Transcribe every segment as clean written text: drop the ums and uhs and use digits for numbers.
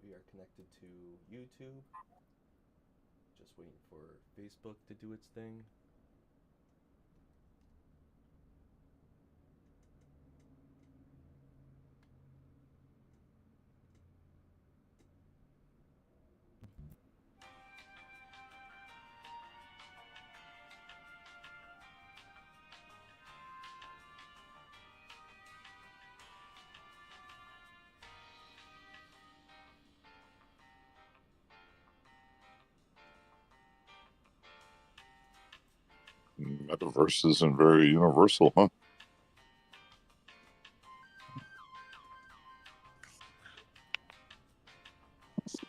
We are connected to YouTube. Just waiting for Facebook to do its thing. Metaverse isn't very universal, huh? Let's try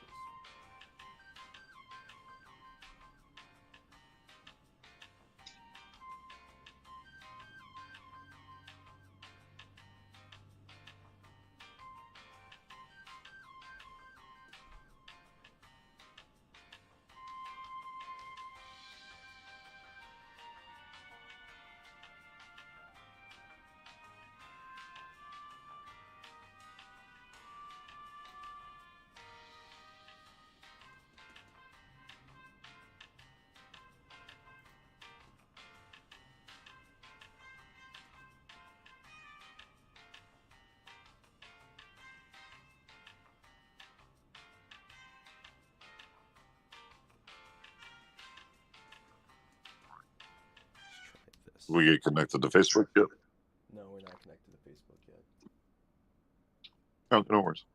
this. We get connected to Facebook yet? No, we're not connected to Facebook yet. No, no worries.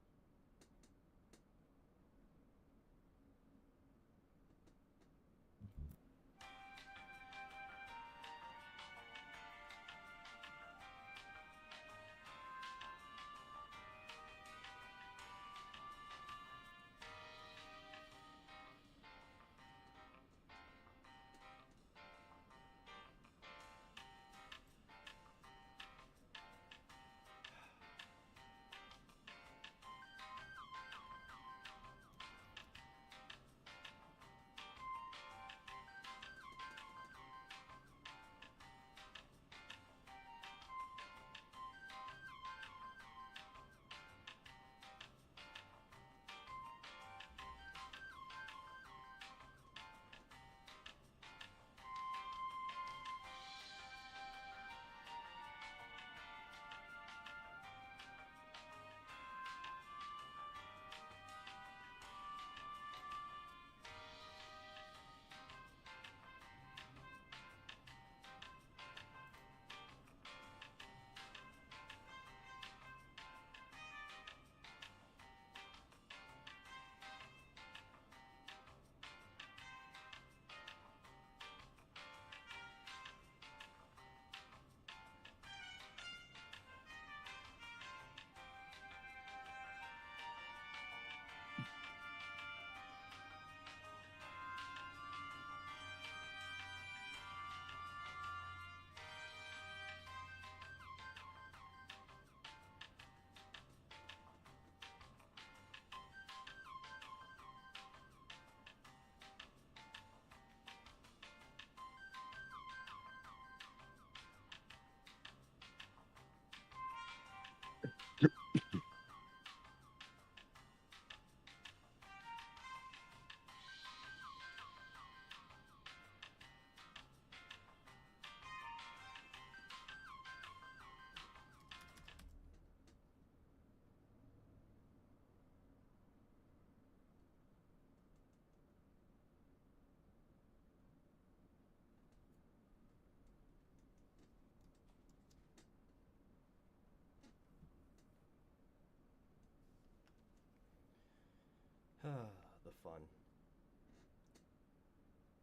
The fun.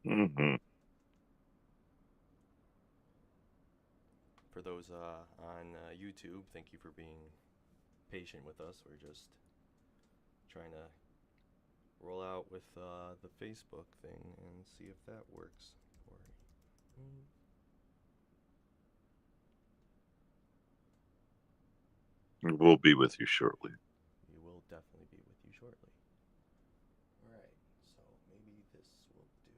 Mm-hmm. For those on YouTube, thank you for being patient with us. We're just trying to roll out with the Facebook thing and see if that works. For me. We'll be with you shortly. We will definitely be with you shortly. Alright, so maybe this will do.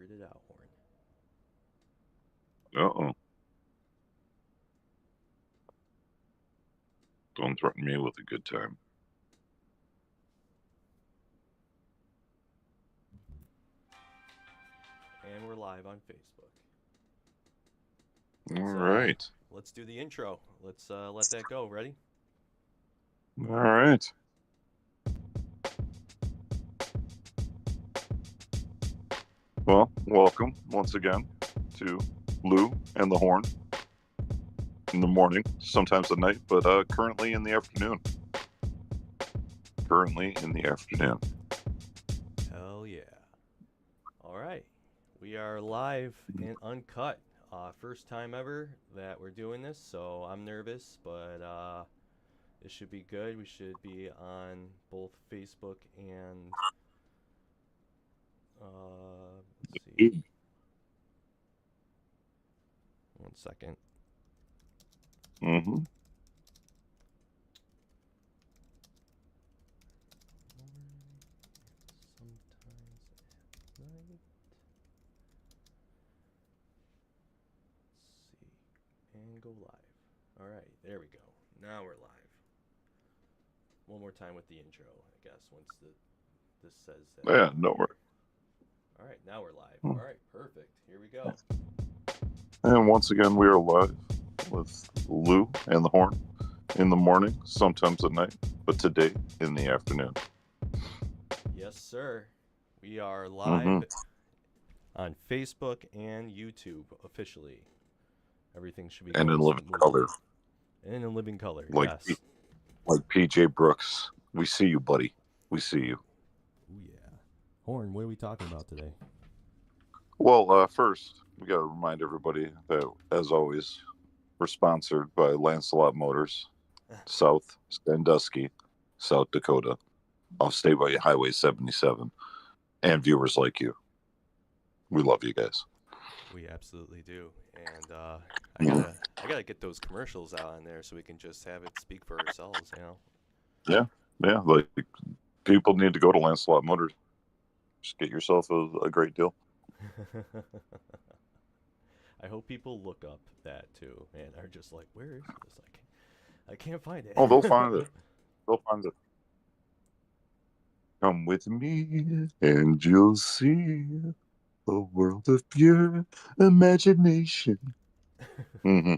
figured it out, Horn. Uh-oh. Don't threaten me with a good time. And we're live on Facebook. All right. Let's do the intro. Let's let that go. Ready? All right. Well, welcome once again to Lou and the Horn. In the morning, sometimes at night, but currently in the afternoon. Hell yeah. All right. We are live and uncut. First time ever that we're doing this, so I'm nervous, but it should be good. We should be on both Facebook and let's see. 1 second. Mm-hmm. And go live. All right, there we go. Now we're live. One more time with the intro, I guess, once this says that. Yeah, no worries. All right, now we're live. All right, perfect. Here we go. And once again, we are live with Lou and the Horn in the morning, sometimes at night, but today in the afternoon. Yes, sir. We are live on Facebook and YouTube officially. Everything should be and in living smoothly. color. And in living color, like, yes. Like PJ Brooks. We see you, buddy. We see you. Ooh, yeah. Horn, what are we talking about today? Well, first, we got to remind everybody that, as always, we're sponsored by Lancelot Motors, South Sandusky, South Dakota, off State Highway 77, and viewers like you. We love you guys. We absolutely do, and I gotta get those commercials out on there so we can just have it speak for ourselves, you know. Yeah. Like, people need to go to Lancelot Motors. Just get yourself a great deal. I hope people look up that too and are just like, "Where is this? I can't find it." Oh, they'll find it. They'll find it. Come with me, and you'll see a world of pure imagination. Mm-hmm.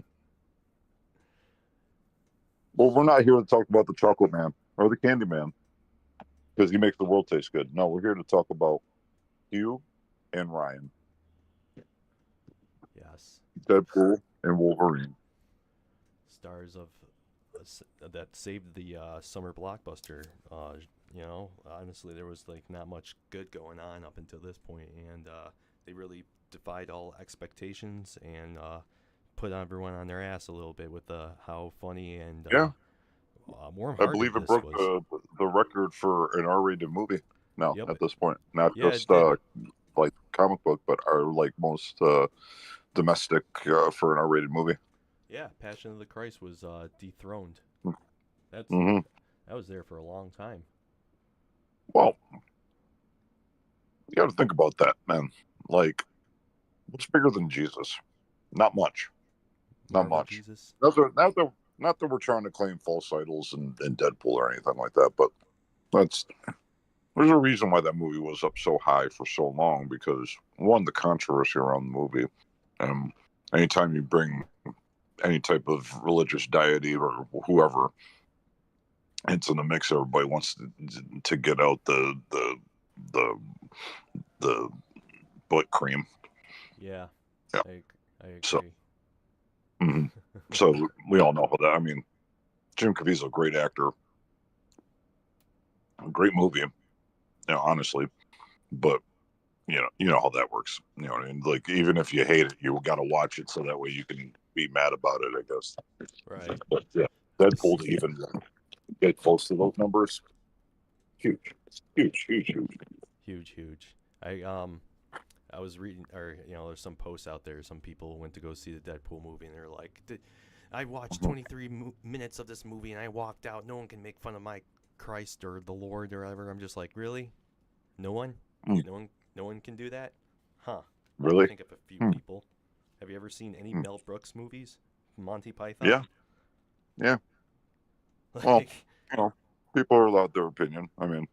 Well, we're not here to talk about the Chocolate Man or the Candy Man because he makes the world taste good. No, we're here to talk about Hugh and Ryan. Yes. Deadpool and Wolverine. Stars of that saved the summer blockbuster. You know, honestly, there was like not much good going on up until this point, and they really defied all expectations and put everyone on their ass a little bit with how funny and warm-hearted I believe it this broke was. the record for an R-rated movie now. Yep. At this point, not Yeah, just like comic book, but our like most domestic for an R-rated movie. Yeah, Passion of the Christ was dethroned. That was there for a long time. Well, you got to think about that, man. Like, what's bigger than Jesus? Not much. Not much. Jesus. Not that we're trying to claim false idols in Deadpool or anything like that, but there's a reason why that movie was up so high for so long, because one, the controversy around the movie. Anytime you bring any type of religious deity or whoever into the mix, everybody wants to get out the butt cream. Yeah. I agree. So, so we all know how that. I mean, Jim Caviezel's a great actor, a great movie, honestly, but you know how that works. You know what I mean? Like, even if you hate it, you got to watch it so that way you can be mad about it, I guess. Right. But yeah, Deadpool to even get close to those numbers, huge. I was reading, or there's some posts out there. Some people went to go see the Deadpool movie, and they're like, "I watched 23 minutes of this movie, and I walked out. No one can make fun of my Christ or the Lord or whatever." I'm just like, really? No one? No one can do that? Huh? I can Really? think of a few Hmm. people. Have you ever seen any Hmm. Mel Brooks movies? Monty Yeah. Python? Yeah. Well, Like, you know, people are allowed their opinion. I mean,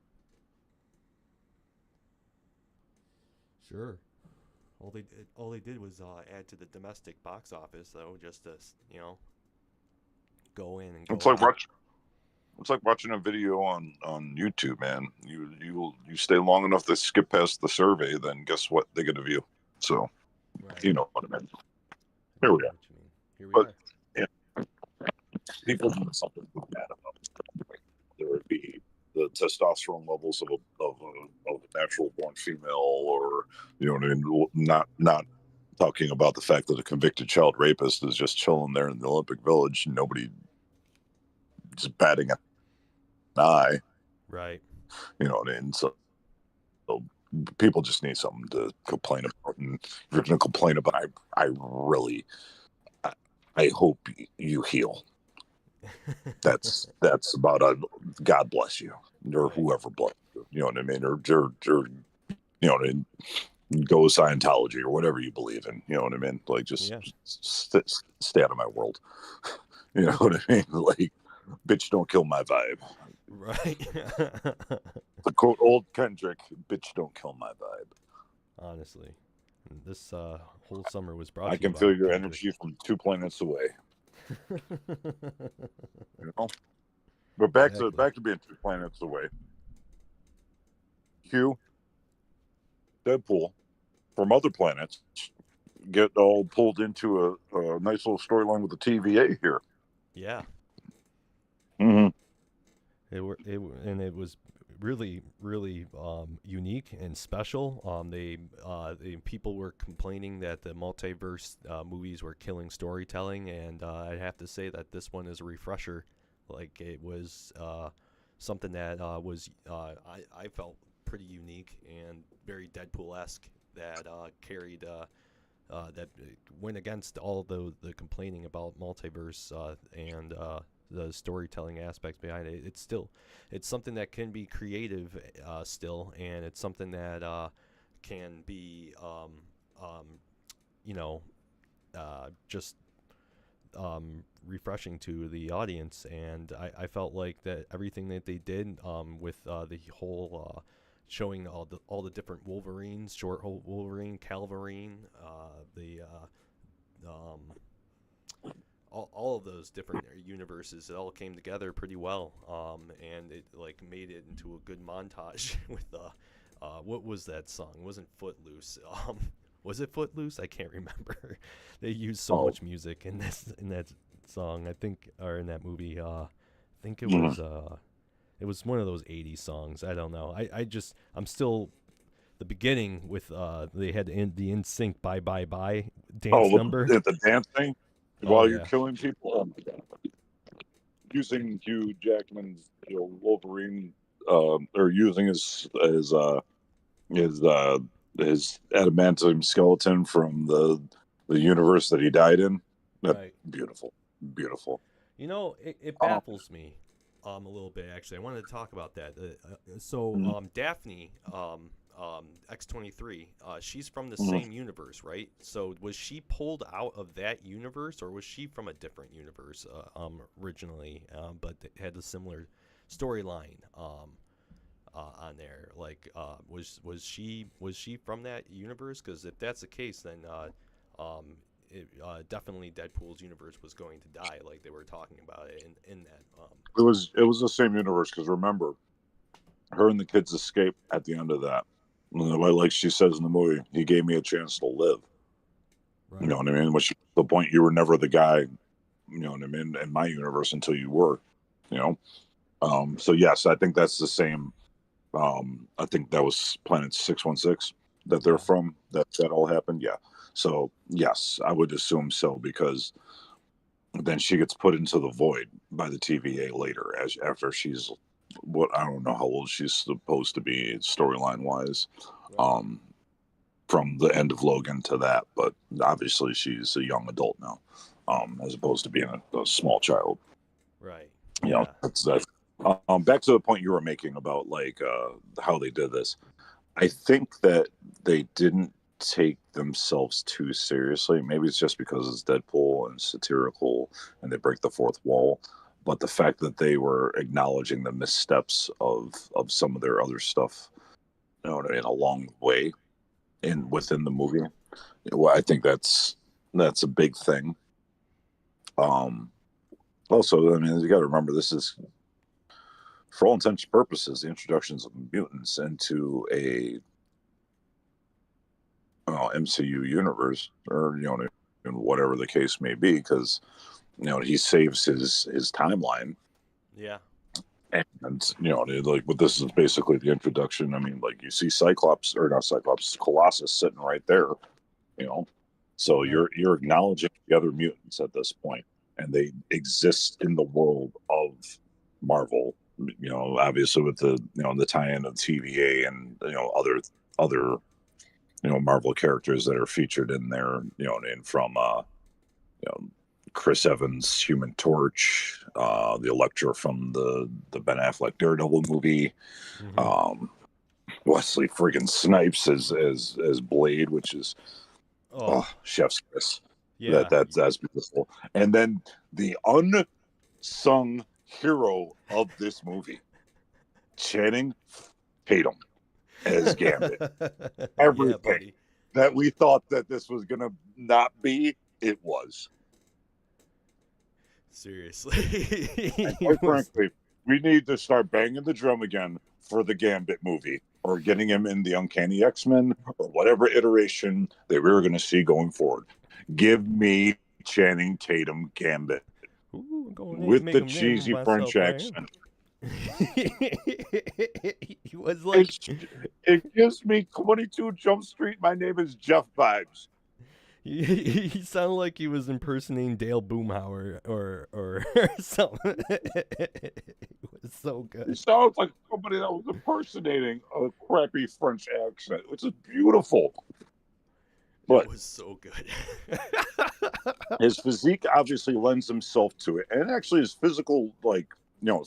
sure. All they did was add to the domestic box office, though, just to go in and it's go like out. watch. It's like watching a video on YouTube, man. You stay long enough to skip past the survey, then guess what? They get a view. So Right. you know what I mean. I Here do we know are. what you mean. Here we But are. yeah, people do something bad about it. There would be the testosterone levels of a natural born female, or you know what I mean. Not talking about the fact that a convicted child rapist is just chilling there in the Olympic Village, nobody just batting an eye. Right. You know what I mean. So people just need something to complain about. And if you're going to complain about, I really, I, I hope you heal. That's about a God bless you, or Right. whoever bless you. You know what I mean, or you know what I mean. Go Scientology or whatever you believe in. You know what I mean. Like just Yeah. stay out of my world. You know what I mean. Like, bitch, don't kill my vibe. Right. The quote old Kendrick, bitch, don't kill my vibe. Honestly, this whole summer was brought I to you can feel by your Kendrick. energy from 2 planets away. You know? But Exactly. back to being 2 planets away. Q, Deadpool, from other planets, get all pulled into a nice little storyline with the TVA here. Yeah. Mm-hmm. And it was really really unique and special. People were complaining that the multiverse movies were killing storytelling, and I'd have to say that this one is a refresher. Like, it was something that I felt pretty unique and very Deadpool-esque, that carried that went against all the complaining about multiverse and the storytelling aspects behind it. It's something that can be creative still, and it's something that can be um, you know just refreshing to the audience. And I felt like that everything that they did with the whole showing all the different Wolverines, short Wolverine, Calverine, the um, all of those different universes, it all came together pretty well, and it like made it into a good montage with what was that song? It wasn't Footloose. Was it Footloose? I can't remember. They used so Oh, much music in that song. I think, or in that movie. I think mm-hmm. it was one of those '80s songs. I don't know. I'm still the beginning with they had the In Sync Bye Bye Bye dance Oh, number. the dancing Oh while you're yeah, killing people. Oh my god! Using Hugh Jackman's Wolverine, or using his uh, his adamantium skeleton from the universe that he died in. That right. beautiful, beautiful. It Um, baffles me a little bit, actually. I wanted to talk about that. So mm, Daphne, X-23, she's from the mm. same universe, right? So was she pulled out of that universe, or was she from a different universe originally, but had a similar storyline on there? Like, was she from that universe? Because if that's the case, then definitely Deadpool's universe was going to die, like they were talking about it in that. It was the same universe because remember, her and the kids escape at the end of that. Like she says in the movie, he gave me a chance to live. You Right. know what I mean? Which the point you were never the guy. You know what I mean? In my universe, until you were. You know. So yes, I think that's the same. I think that was Planet 616 that they're Yeah. from. That all happened. Yeah. So yes, I would assume so because then she gets put into the void by the TVA later, as after she's what I don't know how old she's supposed to be storyline wise, Right. um, from the end of Logan to that, but obviously she's a young adult now, as opposed to being a small child. Right. You know, Yeah. that's back to the point you were making about like how they did this. I think that they didn't. take themselves too seriously. Maybe it's just because it's Deadpool and satirical and they break the fourth wall. But the fact that they were acknowledging the missteps of some of their other stuff, you know what I mean, along the way within the movie, well, I think that's a big thing. Also, I mean, you got to remember this is, for all intents and purposes, the introductions of mutants into a MCU universe, or in whatever the case may be, because he saves his timeline. Yeah. And like, but this is basically the introduction. I mean, like, you see Cyclops, or not Cyclops, Colossus sitting right there. So Yeah. you're acknowledging the other mutants at this point, and they exist in the world of Marvel. Obviously with the the tie-in of TVA and other Marvel characters that are featured in there. And from Chris Evans' Human Torch, the Elektra from the Ben Affleck Daredevil movie, Wesley friggin' Snipes as Blade, which is chef's kiss. Yeah, That's beautiful. And then the unsung hero of this movie, Channing Tatum as Gambit. Everything that we thought that this was gonna not be, it was. Seriously. And quite frankly, we need to start banging the drum again for the Gambit movie, or getting him in the Uncanny X-Men, or whatever iteration that we were going to see going forward. Give me Channing Tatum Gambit. Ooh, with the cheesy French accent. He was like, it gives me 22 Jump Street. My name is Jeff vibes. He sounded like he was impersonating Dale Boomhauer or something. It was so good. He sounds like somebody that was impersonating a crappy French accent, which is beautiful. But it was so good. His physique obviously lends himself to it, and actually his physical,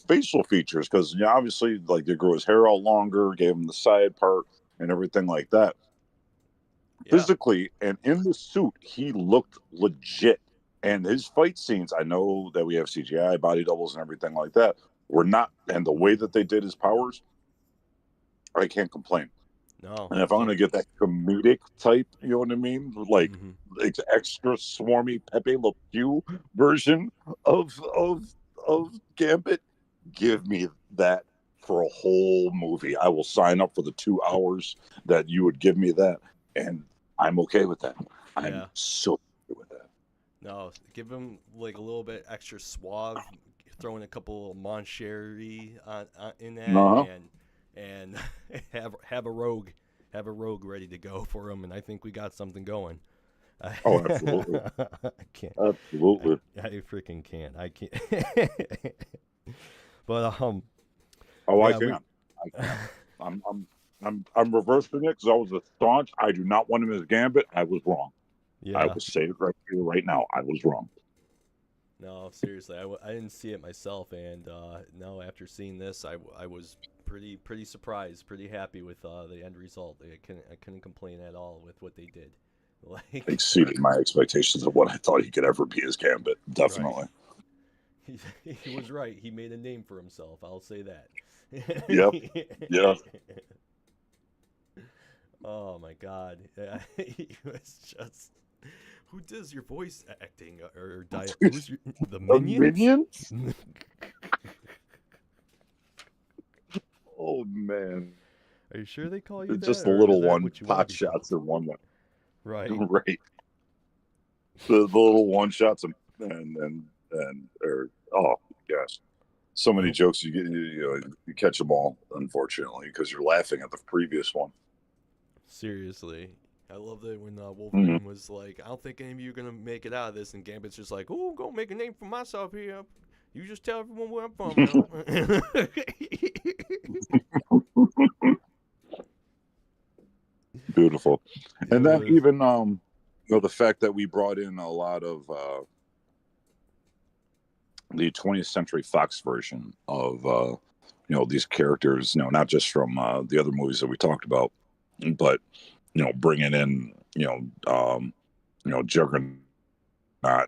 facial features, because obviously, like, they grew his hair out longer, gave him the side part, and everything like that. Yeah. Physically and in the suit, he looked legit. And his fight scenes, I know that we have CGI body doubles and everything like that, were not, and the way that they did his powers, I can't complain. No. And if I'm going to get that comedic type, you know what I mean? Like, it's extra swarmy Pepe Le Pew version of Gambit, give me that for a whole movie. I will sign up for the 2 hours that you would give me that, and I'm okay with that. I'm so okay with that. No, give him like a little bit extra suave, throw in a couple of Moncherry in that, and have a rogue ready to go for him, and I think we got something going. Oh, absolutely. I can't. Absolutely. I freaking can't. I can't. But I can. I'm reversing it because I was a staunch. I do not want him as Gambit. I was wrong. Yeah. I will say it right here, right now. I was wrong. No, seriously, I didn't see it myself, and no, after seeing this, I was pretty surprised, pretty happy with the end result. I couldn't complain at all with what they did. Like, exceeded my expectations of what I thought he could ever be as Gambit. Definitely. Right. He was right. He made a name for himself. I'll say that. Yep. Yeah. Oh my God. He was just. Who does your voice acting or who's the Minions? Oh man. Are you sure they call you that? Just a little one pot shots in one way. Right. Right. The little one shots and oh gosh. So many jokes you catch them all, unfortunately, because you're laughing at the previous one. Seriously. I love that when Wolverine was like, I don't think any of you are going to make it out of this. And Gambit's just like, oh, I'm going to make a name for myself here. You just tell everyone where I'm from now. Beautiful. And then even, the fact that we brought in a lot of the 20th Century Fox version of, these characters, not just from the other movies that we talked about, but bringing in you Juggernaut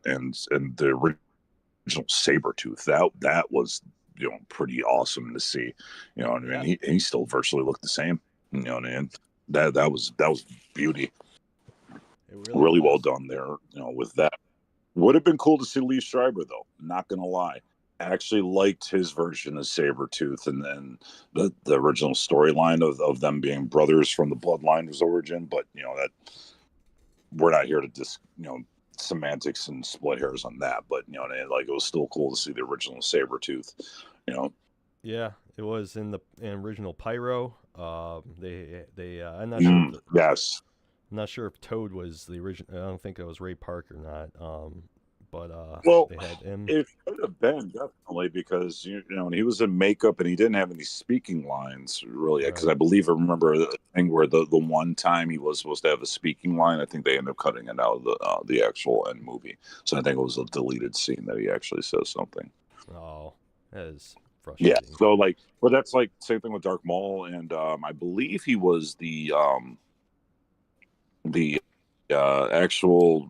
and the original Sabretooth. That was pretty awesome to see. I mean, Yeah, he still virtually looked the same. What I mean? That was beauty. it really Really well was. done there. With that. Would have been cool to see Lee Schreiber though. Not gonna lie. I actually liked his version of Sabretooth, and then the original storyline of them being brothers from the bloodline was origin, but that we're not here to semantics and split hairs on that, but like it was still cool to see the original Sabretooth, you know. Yeah, it was in original Pyro. I'm not sure if Yes. I'm not sure if Toad was the original. I don't think it was Ray Park or not. But Well, they had him. it could have been definitely because he was in makeup and he didn't have any speaking lines really. Because Right. I believe I remember the thing where the one time he was supposed to have a speaking line, I think they ended up cutting it out of the actual end movie. So I think it was a deleted scene that he actually says something. Oh, that is Yeah. frustrating. So like, but that's like same thing with Dark Maul, and I believe he was the actual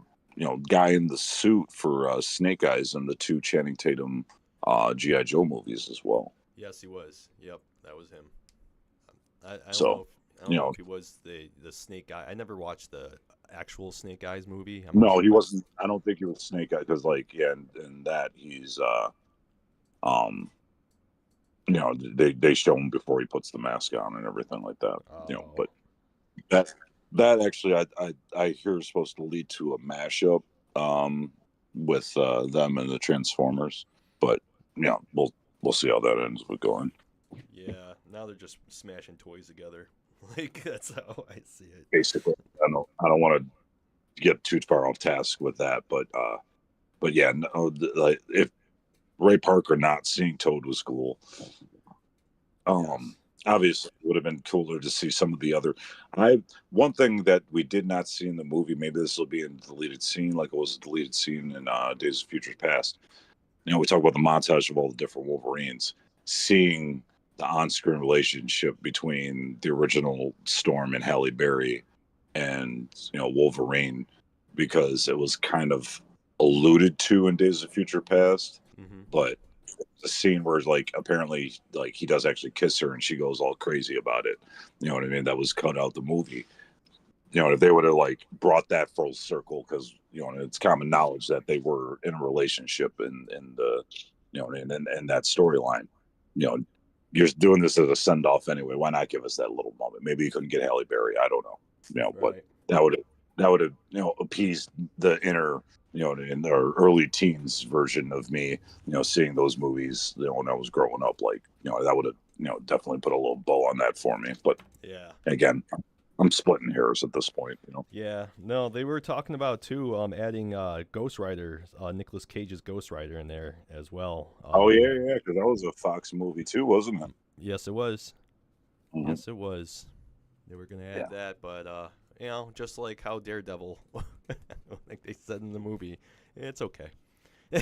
guy in the suit for Snake Eyes in the two Channing Tatum GI Joe movies as well. Yes, he was. Yep, that was him. I don't So know if I don't you know know, if he was the Snake Eye. I never watched the actual Snake Eyes movie. I'm not no, sure he if that's wasn't. I don't think he was Snake Eyes because like yeah, and that he's um they show him before he puts the mask on and everything like that. oh But that that actually I hear is supposed to lead to a mashup um with them and the Transformers, but we'll see how that ends with going. yeah. Now they're just smashing toys together. Like that's how I see it. Basically, I don't want to get too far off task with that, but yeah, no, like if Ray Parker not seeing Toad was cool. Yes. Um, Obviously, it would have been cooler to see some of the other. I One thing that we did not see in the movie, maybe this will be in a deleted scene, like it was a deleted scene in Days of Future Past. We talk about the montage of all the different Wolverines, seeing the on-screen relationship between the original Storm and Halle Berry, and Wolverine, because it was kind of alluded to in Days of Future Past, Mm-hmm. but the scene where like apparently like he does actually kiss her and she goes all crazy about it. You know what I mean? That was cut out the movie. If they would have like brought that full circle, because it's common knowledge that they were in a relationship in the in that storyline. You know, you're doing this as a send off anyway. Why not give us that little moment? Maybe you couldn't get Halle Berry. I don't know. But Right. that would have appeased the inner in the early teens version of me. Seeing those movies when I was growing up, like that would have definitely put a little bow on that for me. But Yeah. again, I'm splitting hairs at this point. Yeah. No, they were talking about too, adding Ghost Rider, Nicolas Cage's Ghost Rider in there as well. Oh yeah, because that was a Fox movie too, wasn't it? Yes, it was. Mm-hmm. Yes, it was. They were gonna Yeah, add that, but just like how Daredevil, like they said in the movie, it's okay. yeah,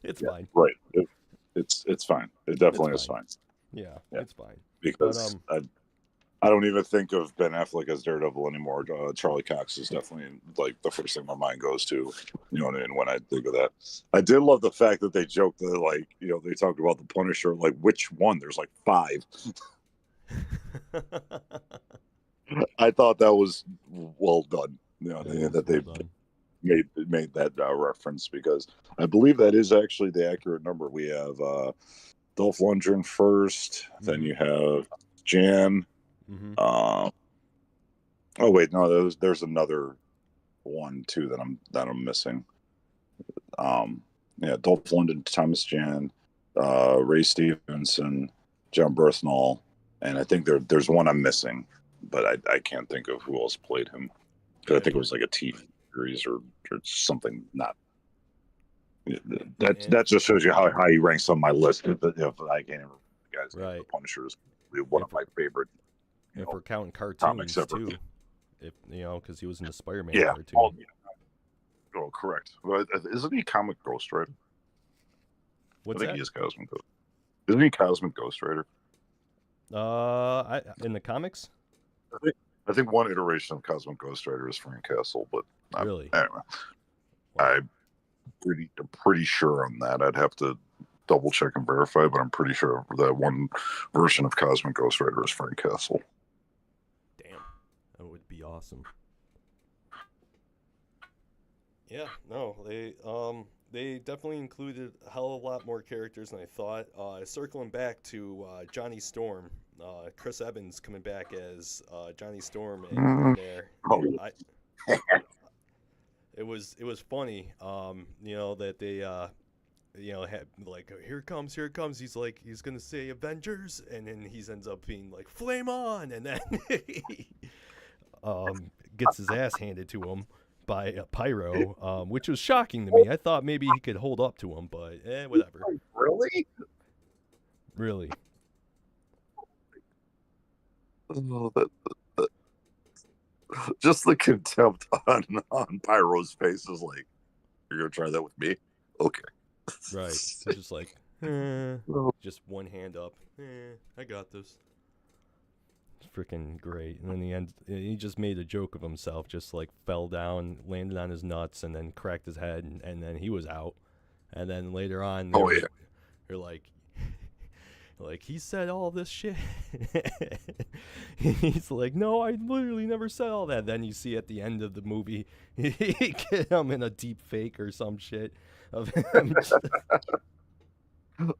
It's yeah. fine. Right. It's fine. It It's definitely is fine. fine. Yeah, Yeah, it's fine. But because I don't even think of Ben Affleck as Daredevil anymore. Charlie Cox is definitely like the first thing my mind goes to. And when I think of that, I did love the fact that they joked that like they talked about the Punisher, like which one? There's like five. I thought that was well done. it is That well they done. made that reference, because I believe that is actually the accurate number. We have Dolph Lundgren first, then Mm-hmm. you have Jan. Mm-hmm. Uh, oh wait, no, there's another one too that I'm missing. Yeah, Dolph Lundgren, Thomas Jan, Ray Stevenson, John Berthnall, and I think there's one I'm missing, but I can't think of who else played him, because I think it And was like a TV series or something. Not and that just shows you how high he ranks on my list. If I can't even remember the guy's name, the right. Punisher is one And of for, my favorite and for counting comics cartoons ever. too, if because he was in the Spider-Man Yeah. Oh, cartoon. yeah. Oh, correct. Well, isn't he Comic Ghost Rider? I What's think he that? is Cosmic Ghost. Isn't he Cosmic Ghost Rider? In the comics. I think, I think one iteration of Cosmic Ghost Rider is Frank Castle, but Really? anyway, Wow. I'm pretty sure on that. I'd have to double check and verify, but I'm pretty sure that one version of Cosmic Ghost Rider is Frank Castle. Damn. That would be awesome. Yeah, no, they definitely included a hell of a lot more characters than I thought. Circling back to Johnny Storm, Chris Evans coming back as Johnny Storm in there. Oh, It was funny, that they had like here comes. He's gonna say Avengers, and then he ends up being like Flame on, and then he gets his ass handed to him by Pyro, which was shocking to me. I thought maybe he could hold up to him, but whatever. really? Really. Oh, that, just the contempt on Pyro's face is like, you're gonna try that with me? Okay. Right. It's just like, just one hand up. I got this. It's freaking great. And then he just made a joke of himself, just like fell down, landed on his nuts, and then cracked his head, and then he was out. And then later on, they're like, he said all this shit. He's like, no, I literally never said all that. Then you see at the end of the movie, he get him in a deep fake or some shit of him.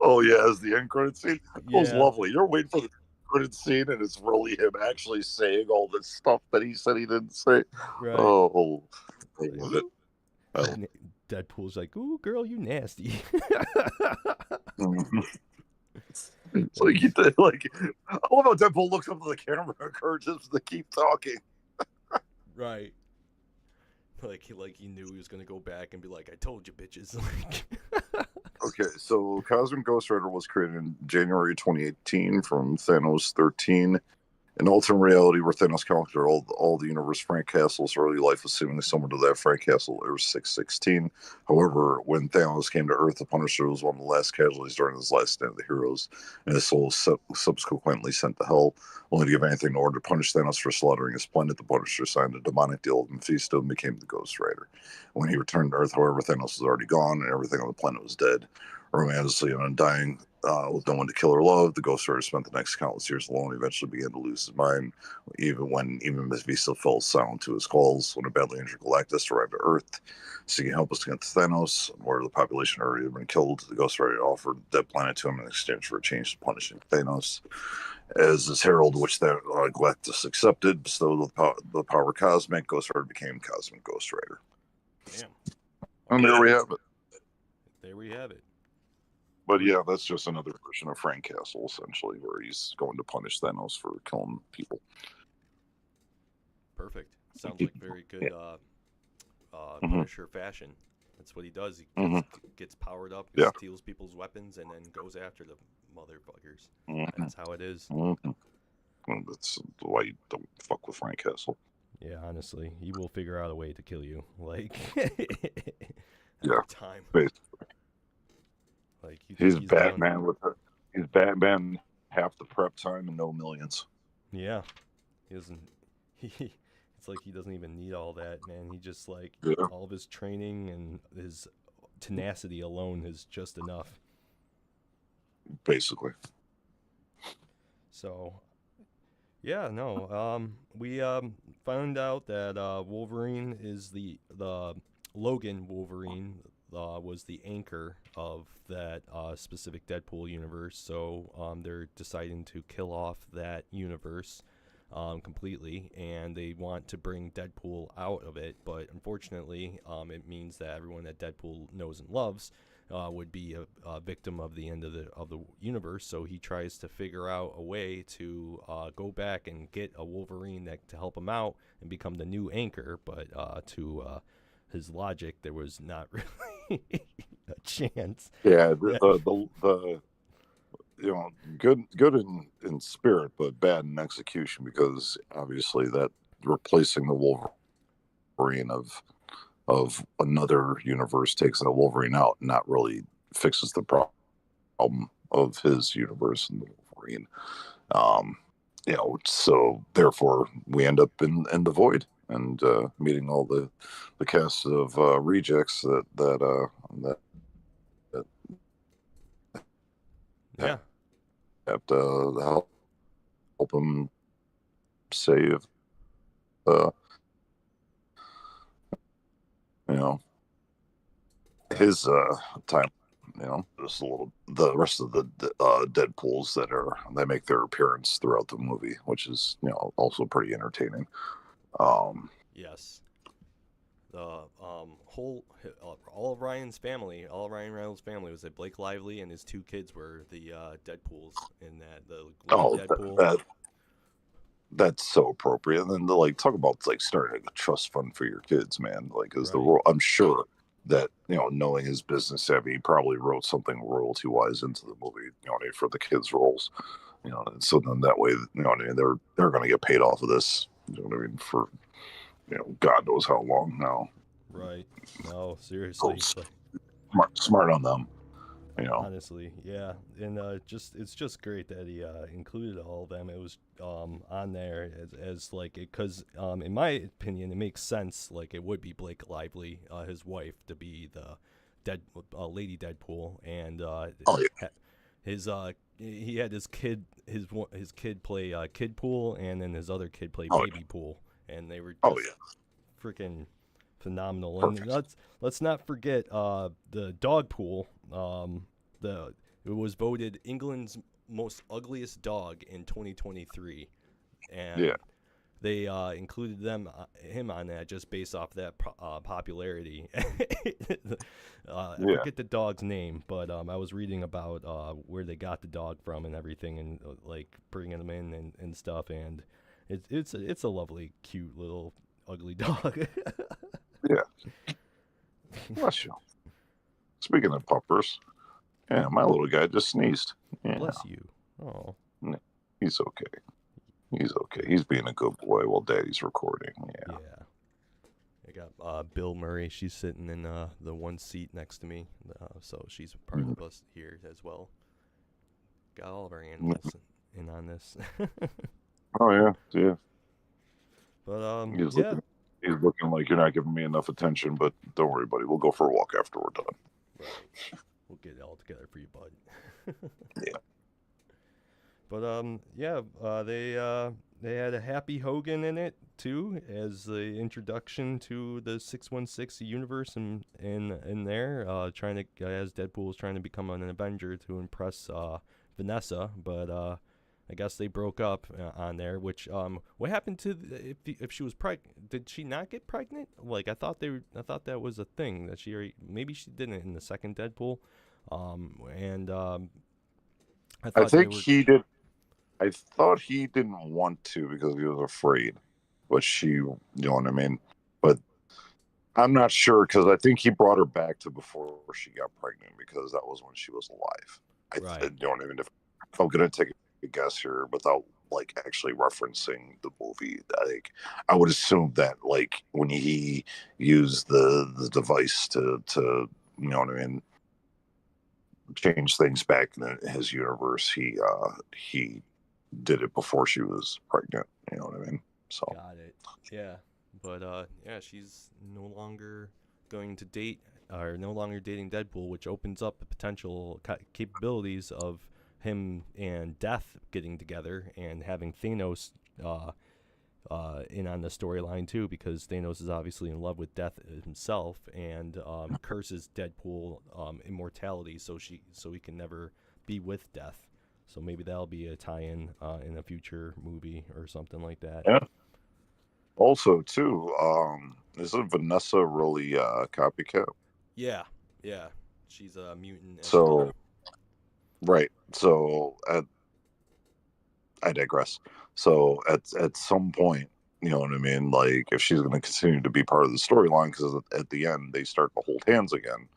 Oh yeah, as the end credit scene. It was Yeah. lovely. You're waiting for the credit scene, and it's really him actually saying all this stuff that he said he didn't say. Right. Oh, I love it. And Deadpool's like, ooh, girl, you nasty. It's like I love how Deadpool looks up to the camera and encourages to keep talking. Right. Like he knew he was gonna go back and be like, I told you, bitches. Okay, so Cosmic Ghost Rider was created in January 2018 from Thanos 13. In alternate reality, where Thanos conquered all the universe, Frank Castle's early life was seemingly similar to that Frank Castle Earth 616. However, when Thanos came to Earth, the Punisher was one of the last casualties during his last stand of the heroes, and his soul was subsequently sent to Hell, only to give anything in order to punish Thanos for slaughtering his planet. The Punisher signed a demonic deal with Mephisto and became the Ghost Rider. When he returned to Earth, however, Thanos was already gone, and everything on the planet was dead. Romantically and undying, with no one to kill or love, the Ghost Rider spent the next countless years alone. He eventually began to lose his mind, even Mephisto fell silent to his calls. When a badly injured Galactus arrived to Earth, seeking help against Thanos, where the population already had been killed, the Ghost Rider offered that planet to him in exchange for a change to punishing Thanos. As his herald, which Galactus accepted, bestowed the power cosmic, Ghost Rider became Cosmic Ghost Rider. Damn. And there we have it. There we have it. But yeah, that's just another version of Frank Castle, essentially, where he's going to punish Thanos for killing people. Perfect. Sounds like very good Punisher fashion. That's what he does. He gets powered up, steals people's weapons, and then goes after the motherfuckers. That's how it is. That's why you don't fuck with Frank Castle. Yeah, honestly, he will figure out a way to kill you. Like, time. Basically. Like he's Batman he's Batman half the prep time and no millions. Yeah, he doesn't. It's like he doesn't even need all that, man. He just all of his training and his tenacity alone is just enough. Basically. So, yeah, no. We found out that Wolverine is the Logan Wolverine. Was the anchor of that specific Deadpool universe, so they're deciding to kill off that universe completely, and they want to bring Deadpool out of it, but unfortunately it means that everyone that Deadpool knows and loves would be a victim of the end of the universe, so he tries to figure out a way to go back and get a Wolverine to help him out and become the new anchor, but to his logic, there was not really a chance. Yeah, the good in spirit, but bad in execution, because obviously that replacing the Wolverine of another universe takes that Wolverine out, not really fixes the problem of his universe and the Wolverine. So therefore we end up in the void and meeting all the cast of rejects that Yeah. have to help him save uh, you know Right. his time. Just a little the rest of the Deadpools that make their appearance throughout the movie, which is also pretty entertaining. Um, Yes. The whole all of Ryan's family, all of Ryan Reynolds' family was that Blake Lively and his two kids were the Deadpools in that the lead oh, Deadpool. that's so appropriate. And then like talk about like starting a trust fund for your kids, man. Like, is the Right. role? I'm sure that knowing his business savvy, he probably wrote something royalty wise into the movie, for the kids' roles. And so then that way, they're going to get paid off of this. You know what I mean? For God knows how long now. Right. No, So seriously. Like smart on them. You know. honestly, yeah. And just it's just great that he included all of them. It was on there as like it cuz in my opinion it makes sense like it would be Blake Lively, his wife to be the dead Lady Deadpool and Oh yeah. his he had his kid play Kid Pool and then his other kid play Oh Baby yeah. Pool and they were Oh just yeah. freaking phenomenal. And Perfect. let's not forget the dog pool. The It was voted England's most ugliest dog in 2023, Yeah. and they included him on that just based off that popularity. I Yeah. forget the dog's name, but I was reading about where they got the dog from and everything, and like bringing them in and stuff, and it's a lovely, cute little ugly dog. Yeah. Bless you. Speaking of puppers, yeah, my little guy just sneezed. Yeah. Bless you. Oh. He's okay. He's okay. He's being a good boy while Daddy's recording. Yeah. Yeah. I got Bill Murray. She's sitting in the one seat next to me, so she's part of the bus here as well. Got all of our animals in on this. Oh yeah. Yeah. But He's yeah. looking. He's looking like you're not giving me enough attention, but don't worry, buddy. We'll go for a walk after we're done. Right. We'll get it all together for you, bud. Yeah. But yeah, they had a Happy Hogan in it too as the introduction to the 616 universe in there, trying to as Deadpool was trying to become an Avenger to impress Vanessa, but I guess they broke up on there. Which what happened to if she was pregnant? Did she not get pregnant? Like I thought that was a thing that she already, maybe she didn't in the second Deadpool, and I I thought they think were he did. I thought he didn't want to because he was afraid, but you know what I mean. But I'm not sure because I think he brought her back to before she got pregnant because that was when she was alive. right. You know what I mean. If I'm gonna take a guess here without like actually referencing the movie, I would assume that like when he used the device to you know what I mean change things back in his universe, he did it before she was pregnant. You know what I mean? So Got it. Yeah. But yeah, she's no longer going to date or no longer dating Deadpool, which opens up the potential capabilities of him and Death getting together and having Thanos in on the storyline too, because Thanos is obviously in love with Death himself and curses Deadpool immortality, so he can never be with Death. So maybe that'll be a tie-in in a future movie or something like that. yeah. Also, too, isn't Vanessa really copycat? Yeah, yeah. She's a mutant as So well. right. So I digress. So at some point, you know what I mean. Like if she's going to continue to be part of the storyline, because at the end they start to hold hands again.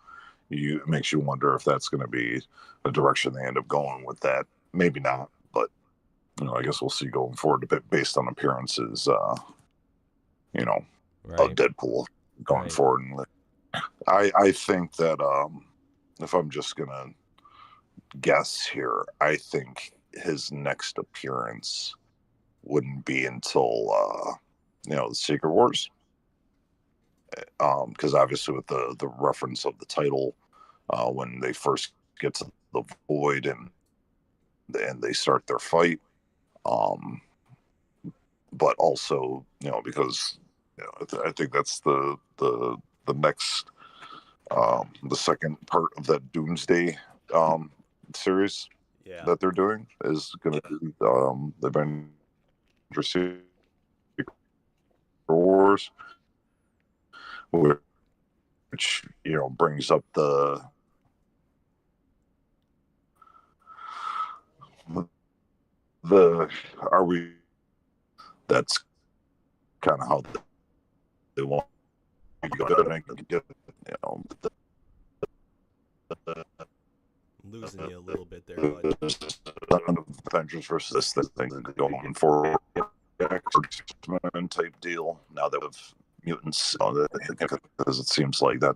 It makes you wonder if that's going to be the direction they end up going with that. Maybe not, but I guess we'll see going forward a bit based on appearances. You know, of Right, Deadpool going right. forward. And I think that if I'm just gonna guess here, I think his next appearance wouldn't be until the Secret Wars, because obviously with the reference of the title, when they first get to the void and they start their fight, um, but also because I think that's the next the second part of that Doomsday series Yeah. that they're doing is going to be the Avengers Secret Wars, which brings up the are we that's kind of how they want to go to get Losing you a little bit there, bud. Avengers versus this thing going for X-Men type deal. Now that with mutants, because it seems like that.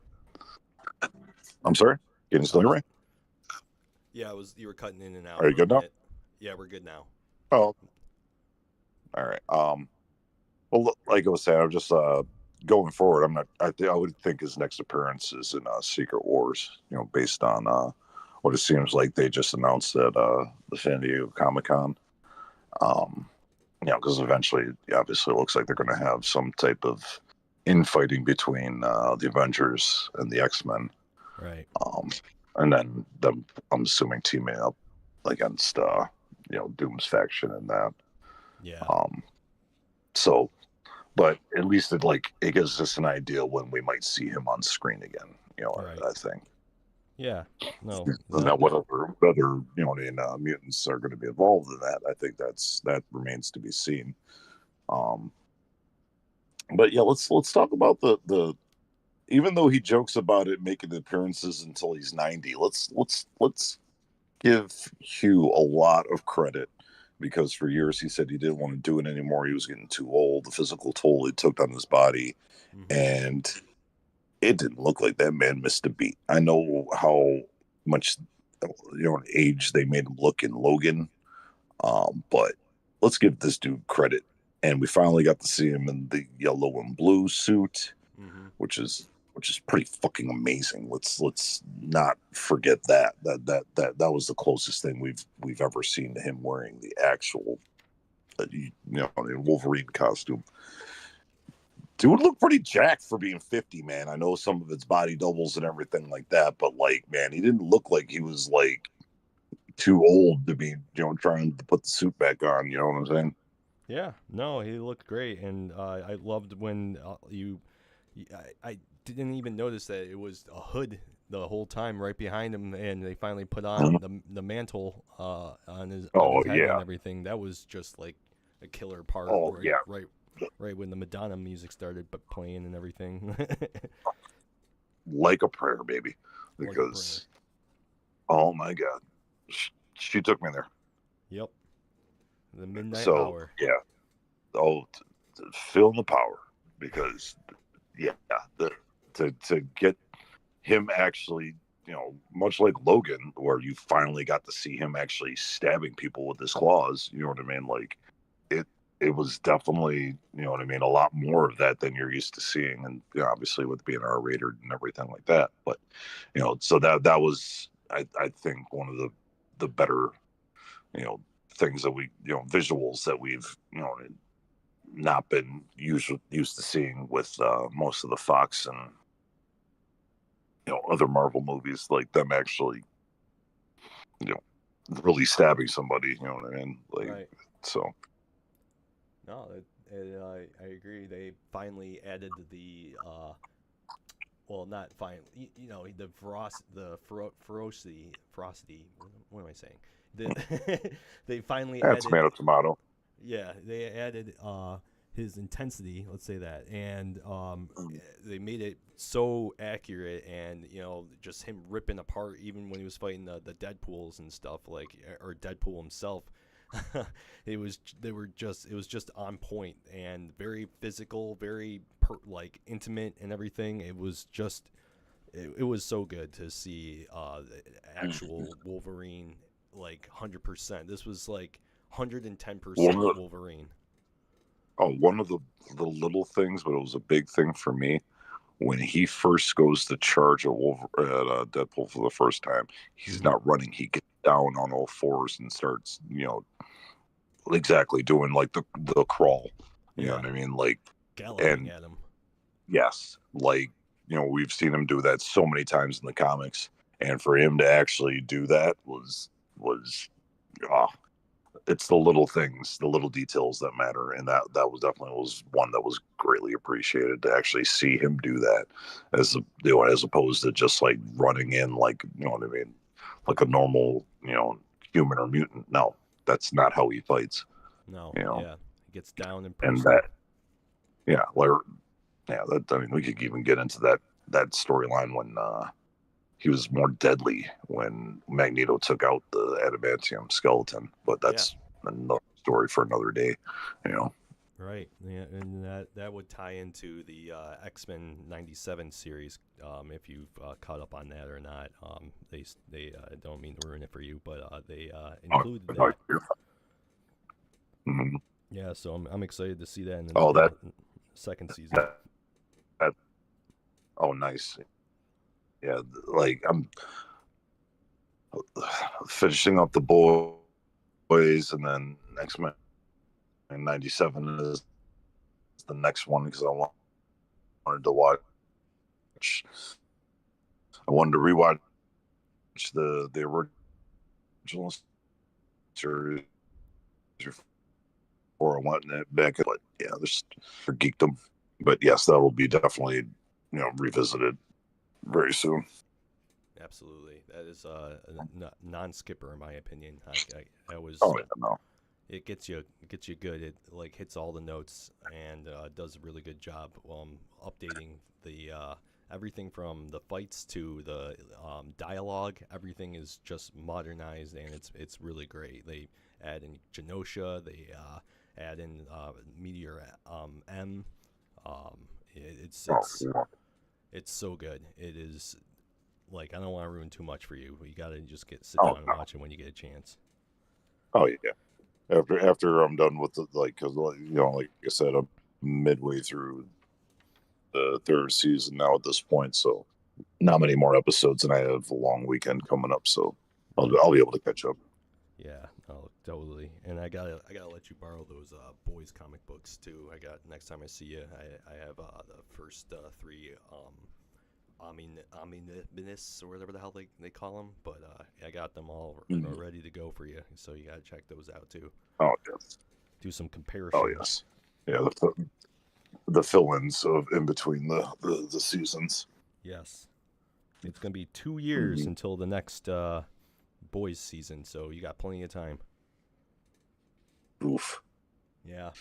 I'm sorry, can you still hear me? Yeah, you were cutting in and out. Are you good now? Yeah, we're good now. Oh, all right. Well, like I was saying, I'm just going forward. I'm not. I would think his next appearance is in Secret Wars. Based on what it seems like they just announced at the San Diego Comic-Con. Because eventually, obviously, it looks like they're going to have some type of infighting between the Avengers and the X-Men. Right. And then them, I'm assuming, teaming up against Doom's faction and that. Yeah. So, but at least it gives us an idea when we might see him on screen again. Right. I think. Yeah. No. Now, what other mutants are going to be involved in that? I think that remains to be seen. But yeah, let's talk about the. Even though he jokes about it making appearances until he's 90, let's give Hugh a lot of credit, because for years he said he didn't want to do it anymore. He was getting too old. The physical toll it took on his body, and it didn't look like that man missed a beat. I know how much age they made him look in Logan, but let's give this dude credit. And we finally got to see him in the yellow and blue suit, which is pretty fucking amazing. Let's not forget that was the closest thing we've ever seen to him wearing the actual Wolverine costume. Dude looked pretty jacked for being 50, man. I know some of his body doubles and everything like that, but man, he didn't look like he was too old to be trying to put the suit back on. You know what I'm saying? Yeah. No, he looked great, and I loved when I didn't even notice that it was a hood the whole time right behind him, and they finally put on the mantle on his head and everything. That was just like a killer part. Right when the Madonna music started playing and everything. Like a prayer, baby. Because, oh my God, she took me there. Yep. The midnight hour. Yeah. Oh, feel the power, because to get him actually, much like Logan, where you finally got to see him actually stabbing people with his claws. You know what I mean? It was definitely, a lot more of that than you're used to seeing, and obviously with being R-rated and everything like that. But so that was, I think, one of the better, things that we, visuals that we've, not been used to seeing with most of the Fox and other Marvel movies, like them actually, really stabbing somebody. You know what I mean? Right. So. No, I agree. They finally added the well, not finally. The ferocity. What am I saying? They finally added Tomato. Yeah, they added his intensity. Let's say that, and they made it so accurate, and just him ripping apart, even when he was fighting the Deadpools and stuff, or Deadpool himself. It was just on point and very physical, very intimate and everything. It was just it was so good to see the actual Wolverine 100%. This was 110% Wolverine. Oh, one of the little things, but it was a big thing for me when he first goes to charge at Deadpool for the first time. He's Mhm. not running; he gets down on all fours and starts, exactly doing like the crawl. You know Yeah, what I mean? Like, galloping and at him. yes, like we've seen him do that so many times in the comics, and for him to actually do that was ah, it's the little things, the little details that matter, and that was definitely was one that was greatly appreciated to actually see him do that, as opposed to just like running in like what I mean, like a normal human or mutant. No, that's not how he fights. No, You know, yeah, he gets down in and person. that yeah, like yeah, that I mean we could even get into that storyline when he was more deadly when Magneto took out the adamantium skeleton, but Yeah, that's another story for another day. You know. right. Yeah, and that would tie into the X-Men '97 series. If you've caught up on that or not, they don't mean to ruin it for you, but they Oh, included no, that. mhm. Yeah, so I'm excited to see that in Oh, the second season. that, that, oh, nice. Yeah, like I'm finishing up the boys, and then next man '97 is the next one because wanted to watch. I wanted to rewatch the original series before I went back. But yeah, there's for geekdom. But yes, that will be definitely revisited very soon. Absolutely, that is a non-skipper in my opinion. I was Oh yeah, no. it gets you good. It like hits all the notes and does a really good job updating the everything from the fights to the dialogue. Everything is just modernized and it's really great. They add in Genosha. They add in Meteor M. Um, it, it's Oh, it's yeah. it's so good. It is like I don't want to ruin too much for you. But you gotta just sit Oh down and no. watch it when you get a chance. Oh yeah. After I'm done with because like I said, I'm midway through the third season now at this point, so not many more episodes, and I have a long weekend coming up, so Right. I'll be able to catch up. Yeah, oh, totally. And I gotta let you borrow those boys comic books too. I got next time I see you, I have the first three omnibus or whatever the hell they call them. But I got them all Mhm. ready to go for you. So you gotta check those out too. Oh yes. Do some Oh comparisons. yes. Yeah, the fill-ins of in between the seasons. Yes, it's gonna be 2 years Mm-hmm. until the next boys season, so you got plenty of time. Oof. Yeah,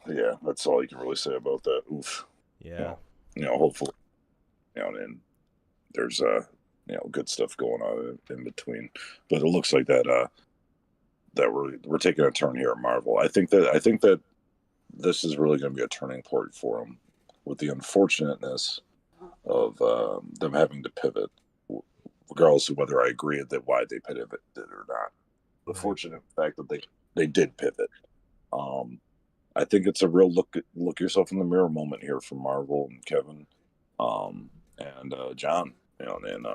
Yeah, that's all you can really say about that. Oof. You yeah, know, hopefully, and there's good stuff going on in between. But it looks like that we're taking a turn here at Marvel. I think that this is really going to be a turning point for them, with the unfortunateness of them having to pivot, regardless of whether I agree that why they pivoted or not. The right. fortunate fact that they did pivot. Um, I think it's a real look yourself in the mirror moment here for Marvel and Kevin, and John. And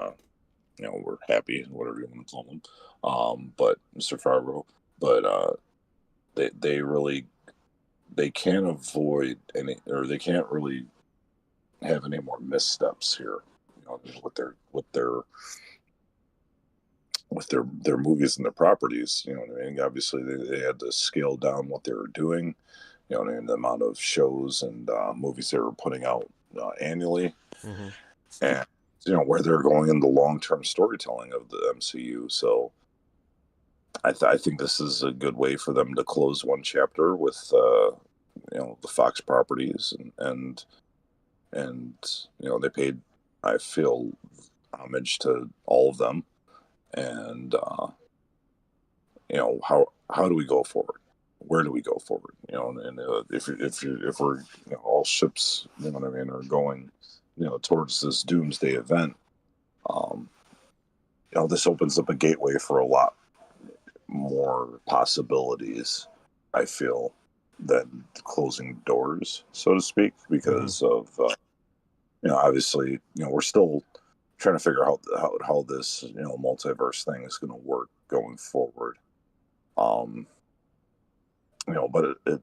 we're happy, whatever you want to call them. But Mr. Favreau, but they really they can't avoid any, or they can't really have any more missteps here. With their movies and their properties. You know what I mean? Obviously, they had to scale down what they were doing. You know what I mean? The amount of shows and movies they were putting out annually, Mm-hmm. and where they're going in the long-term storytelling of the MCU. So I think this is a good way for them to close one chapter with the Fox properties, and they paid, I feel, homage to all of them. And how do we go forward? Where do we go forward? And if we're all ships, what I mean, are going towards this doomsday event, um, this opens up a gateway for a lot more possibilities, I feel, than closing doors, so to speak, because of obviously we're still trying to figure out how this multiverse thing is going to work going forward. But it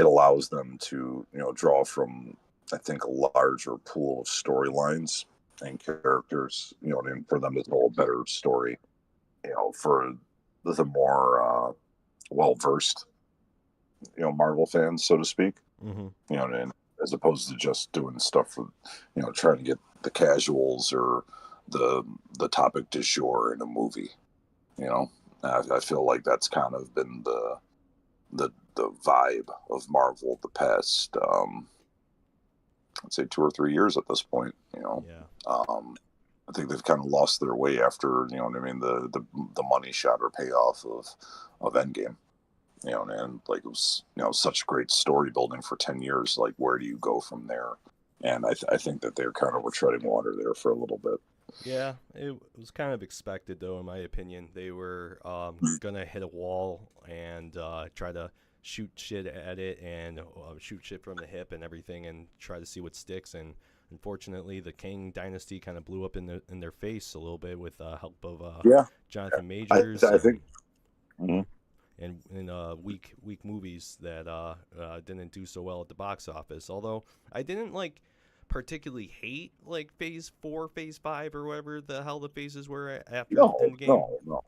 allows them to draw from, I think, a larger pool of storylines and characters, and for them to tell a better story, for the more well versed, Marvel fans, so to speak. And as opposed to just doing stuff for, trying to get the casuals or the topic du jour in a movie. I feel like that's kind of been the vibe of Marvel the past, I'd say 2 or 3 years at this point. I think they've kind of lost their way after the money shot or payoff of Endgame. And like it was such great story building for 10 years. Like, where do you go from there? And I think that they're kind of treading water there for a little bit. Yeah, it was kind of expected, though, in my opinion. They were going to hit a wall and try to shoot shit at it and shoot shit from the hip and everything and try to see what sticks. And unfortunately, the Kang dynasty kind of blew up in their face a little bit with help of Jonathan Majors. I think. And weak movies that didn't do so well at the box office. Although I didn't particularly hate Phase 4, Phase 5, or whatever the hell the phases were after Endgame. No.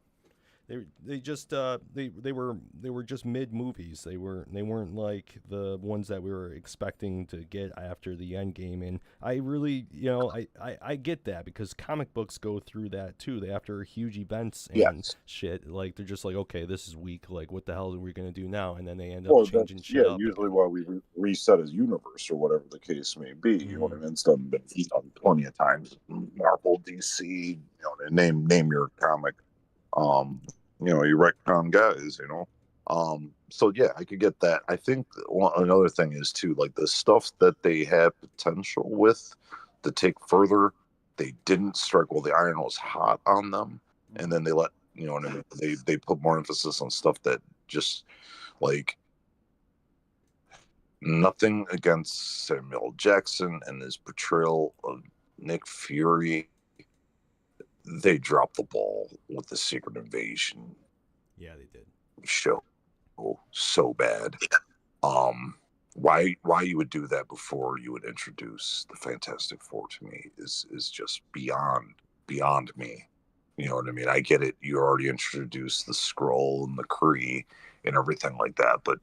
They just they were just mid movies. They weren't like the ones that we were expecting to get after the Endgame. And I really I get that, because comic books go through that too. They, after huge events and shit, they're just like, okay, this is weak. Like, what the hell are we gonna do now? And then they end up changing shit up. Usually while we reset his universe or whatever the case may be. You know what I mean? It's done plenty of times. Marvel, DC, name your comic. You retcon guys, so yeah, I could get that. I think another thing is too, like, the stuff that they had potential with to take further, they didn't strike while the iron was hot on them, and then they let they put more emphasis on stuff that just, like, nothing against Samuel Jackson and his portrayal of Nick Fury. They dropped the ball with the Secret Invasion. Yeah, they did. Show so bad. Why you would do that before you would introduce the Fantastic Four to me is just beyond me. You know what I mean? I get it. You already introduced the Skrull and the Kree and everything like that, but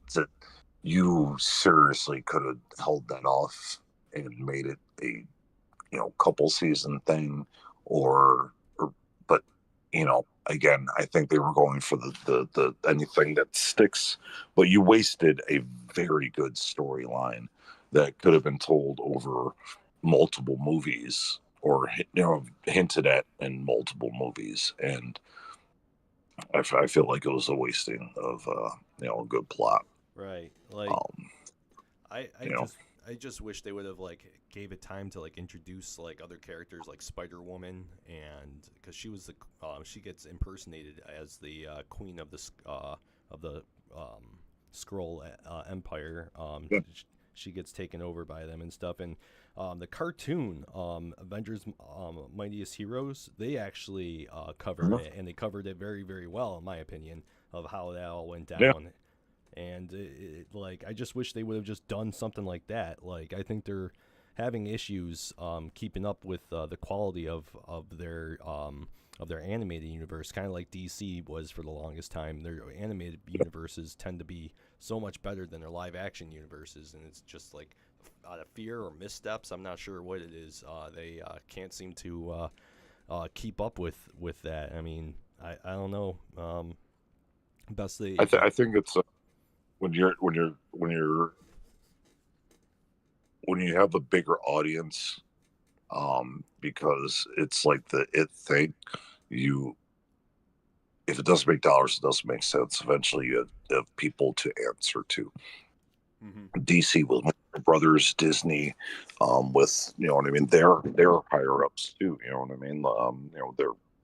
you seriously could have held that off and made it a couple season thing, but again, I think they were going for the anything that sticks, but you wasted a very good storyline that could have been told over multiple movies, or hinted at in multiple movies, and I feel like it was a wasting of a good plot. Right. I just wish they would have gave it time to introduce other characters like Spider-Woman, and because she was she gets impersonated as the queen of the Skrull Empire. She gets taken over by them and stuff, and the cartoon Avengers Mightiest Heroes, they actually covered it, and they covered it very, very well, in my opinion, of how that all went down. Yeah. And I just wish they would have just done something like that. I think they're having issues keeping up with the quality of their animated universe, kind of like DC was for the longest time. Their animated universes tend to be so much better than their live action universes, and it's just out of fear or missteps, I'm not sure what it is. They can't seem to keep up with that. I mean, I don't know. I think it's when you have a bigger audience, because it's like the it thing. If it doesn't make dollars, it doesn't make sense. Eventually, you have people to answer to. DC with Warner Brothers, Disney, with what I mean. They're higher ups too. You know what I mean.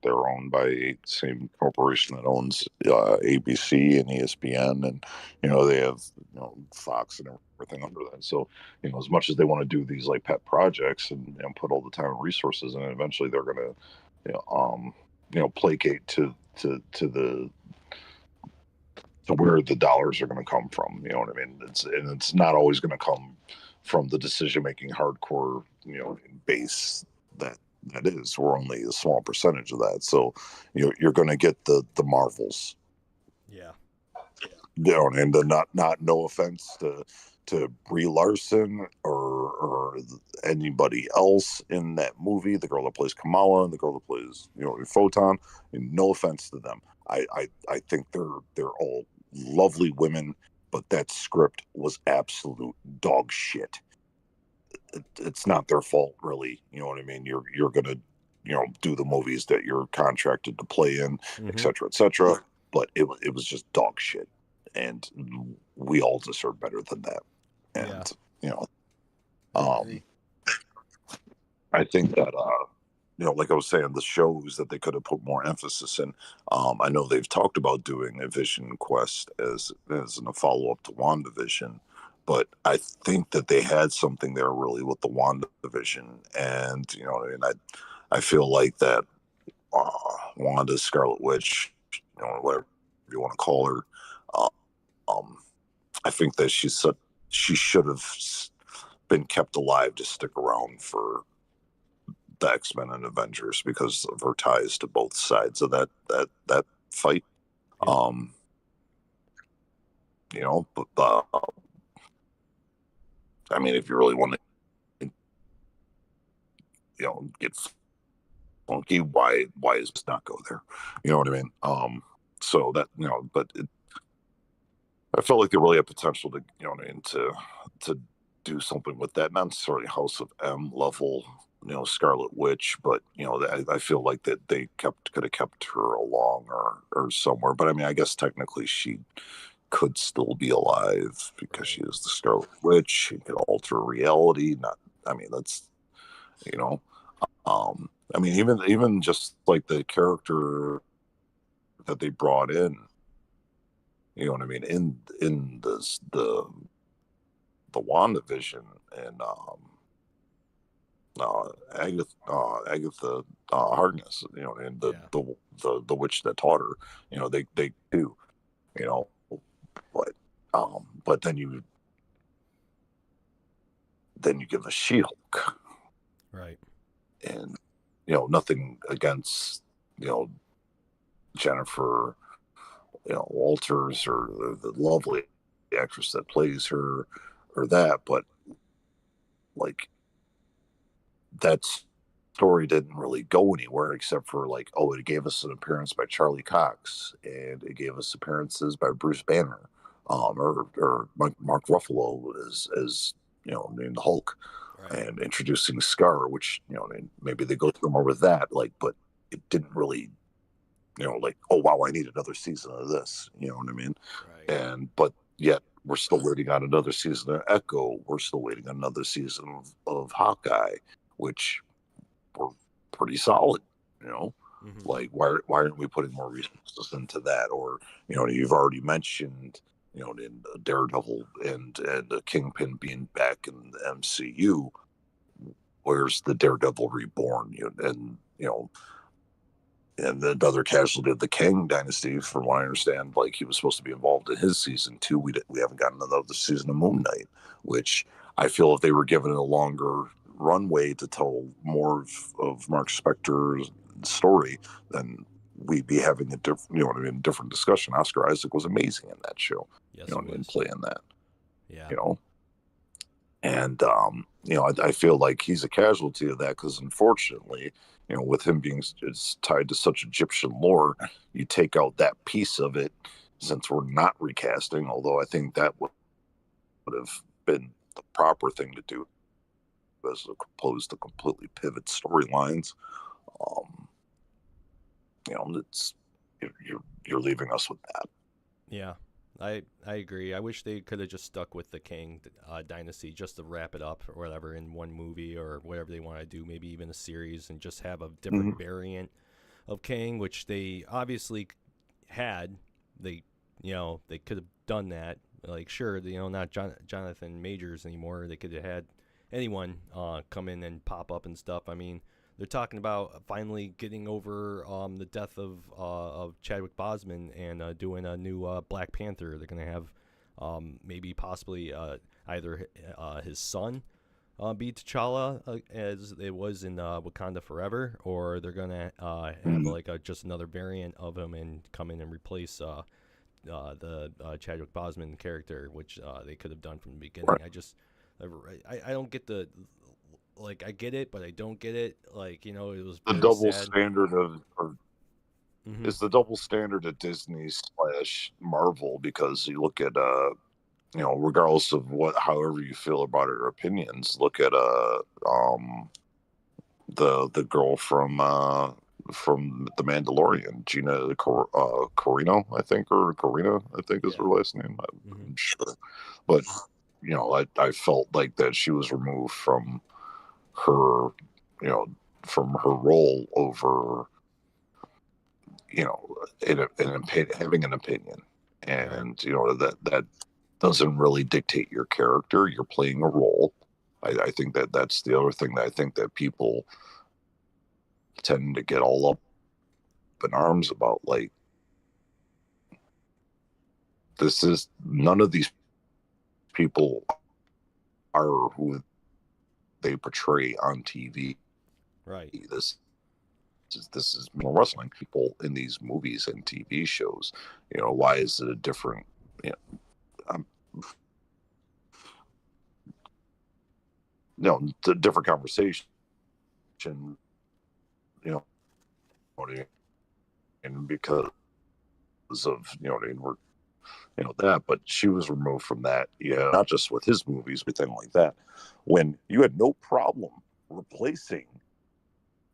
they're owned by the same corporation that owns ABC and ESPN, and they have Fox and everything under that. So as much as they want to do these like pet projects and put all the time and resources in it, eventually they're going to placate to where the dollars are going to come from. You know what I mean? It's not always going to come from the decision making hardcore base that is. We're only a small percentage of that. So you're going to get the Marvels. Yeah. And not no offense to Brie Larson or anybody else in that movie, the girl that plays Kamala and the girl that plays Photon. And no offense to them. I think they're all lovely women, but that script was absolute dog shit. It's not their fault, really. You know what I mean? You're gonna do the movies that you're contracted to play in, et cetera, et cetera. But it was just dog shit, and we all deserve better than that. And I think that like I was saying, the shows that they could have put more emphasis in. I know they've talked about doing a Vision Quest as a follow up to WandaVision, but I think that they had something there really with the WandaVision, and I feel like that Wanda Scarlet Witch, whatever you want to call her, um, I think that she should have been kept alive to stick around for the X-Men and Avengers because of her ties to both sides of that fight. Yeah. But I mean, if you really want to, get funky, why is this not go there? You know what I mean? So that but I felt like they really had potential to, to do something with that. Not necessarily House of M level, Scarlet Witch, but I feel like that they could have kept her along or somewhere. But I mean, I guess technically she could still be alive because she is the Scarlet Witch. She could alter reality. I mean, that's I mean, even just like the character that they brought in. You know what I mean? In the WandaVision and Agatha Harkness, and the witch that taught her, they do, you know, but then you give a She-Hulk, right? And nothing against Jennifer, Walters or the lovely actress that plays her or that, but like that story didn't really go anywhere except for like, oh, it gave us an appearance by Charlie Cox and it gave us appearances by Bruce Banner, or Mark Ruffalo as named the Hulk, and introducing Scar, which maybe they go through more with that, like, but it didn't really, like, oh wow, I need another season of this, you know what I mean? And but yet we're still waiting on another season of Echo. We're still waiting on another season of Hawkeye, which were pretty solid, like why aren't we putting more resources into that? Or you've already mentioned in Daredevil and the Kingpin being back in the MCU. Where's the Daredevil Reborn? And another casualty of the Kang dynasty, from what I understand, like he was supposed to be involved in his season 2. We haven't gotten another season of Moon Knight, which I feel if they were given a longer runway to tell more of Mark Spector's story, then we'd be having a different discussion. Oscar Isaac was amazing in that show, and playing that, and I feel like he's a casualty of that because unfortunately, with him being tied to such Egyptian lore, you take out that piece of it since we're not recasting. Although I think that would have been the proper thing to do, as opposed to completely pivot storylines. It's you're leaving us with that. Yeah, I agree. I wish they could have just stuck with the Kang dynasty just to wrap it up or whatever in one movie or whatever they want to do, maybe even a series, and just have a different variant of Kang, which they obviously had. They, they could have done that. Like, sure, not Jonathan Majors anymore. They could have had anyone come in and pop up and stuff. I mean, they're talking about finally getting over the death of Chadwick Boseman and doing a new Black Panther. They're going to have maybe possibly either his son be T'Challa as it was in Wakanda Forever, or they're going to have like just another variant of him and come in and replace the Chadwick Boseman character, which they could have done from the beginning. I don't get the, like, I get it, but I don't get it. Like, it was the very double sad. standard of it's the double standard of Disney / Marvel, because you look at regardless of however you feel about her opinions, look at the girl from The Mandalorian, Gina Carino, I think, or Carina, I think is her last name. I'm sure, but I felt like that she was removed from her, from her role over, having an opinion, and that doesn't really dictate your character. You're playing a role. I think that's the other thing that I think that people tend to get all up in arms about. Like, none of these people are who they portray on TV. Right. This is wrestling people in these movies and TV shows. Why is it a different? It's a different conversation. And because of that, but she was removed from that. Yeah, not just with his movies, but things like that. When you had no problem replacing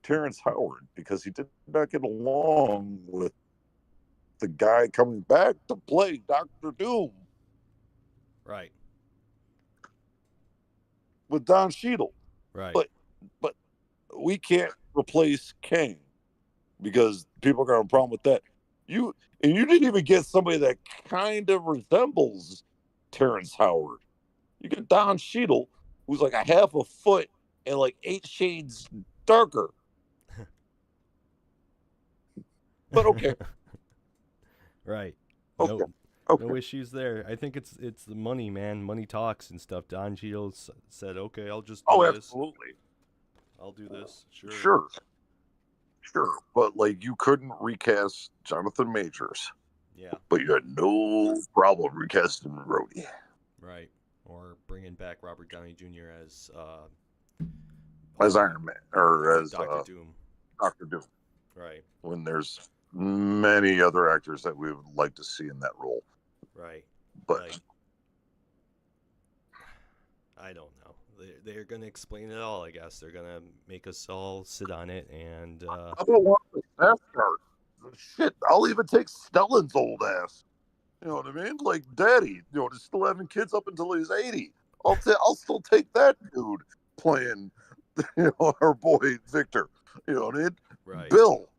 Terrence Howard because he did not get along with the guy coming back to play Doctor Doom. Right. With Don Cheadle. Right. But we can't replace Kang because people are going to have a problem with that. You didn't even get somebody that kind of resembles Terrence Howard. You get Don Cheadle, who's like a half a foot and like 8 shades darker. But okay. Right. Okay. No issues there. I think it's the money, man. Money talks and stuff. Don Cheadle said, "Okay, I'll just do this. Absolutely. I'll do this." Sure. But like, you couldn't recast Jonathan Majors. Yeah. But you had no problem recasting Rhodey. Right. Or bringing back Robert Downey Jr. as Iron Man, or as Doctor Doom. Doctor Doom. Right. When there's many other actors that we would like to see in that role. Right. But like, I don't know. They're going to explain it all, I guess. They're going to make us all sit on it and... I don't want the staff chart. Shit, I'll even take Stellan's old ass. You know what I mean? Like, Daddy, just still having kids up until he's 80. I'll still take that dude playing, our boy Victor. You know what I mean? Right. Bill,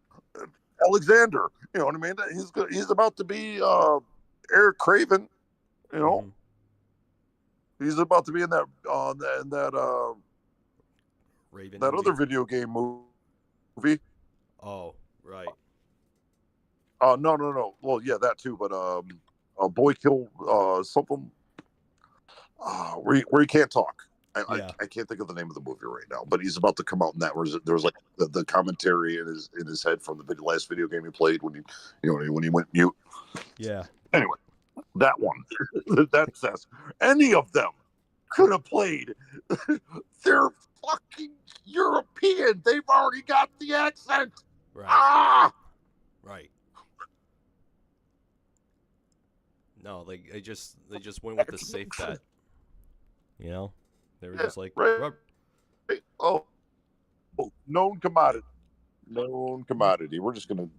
Alexander. You know what I mean? He's about to be Eric Craven. Mm-hmm. He's about to be in that Raven that movie. other video game movie. Oh, right. No. Well, yeah, that too. But Boy Kill something. Where he can't talk. I can't think of the name of the movie right now. But he's about to come out in that. There was like the commentary in his head from the last video game he played when he went mute. Yeah. Anyway, that one. That's any of them could have played. They're fucking European. They've already got the accent. Right. Right. No, they just went with the safe bet. They were just like, right. Oh, known commodity. You're just gonna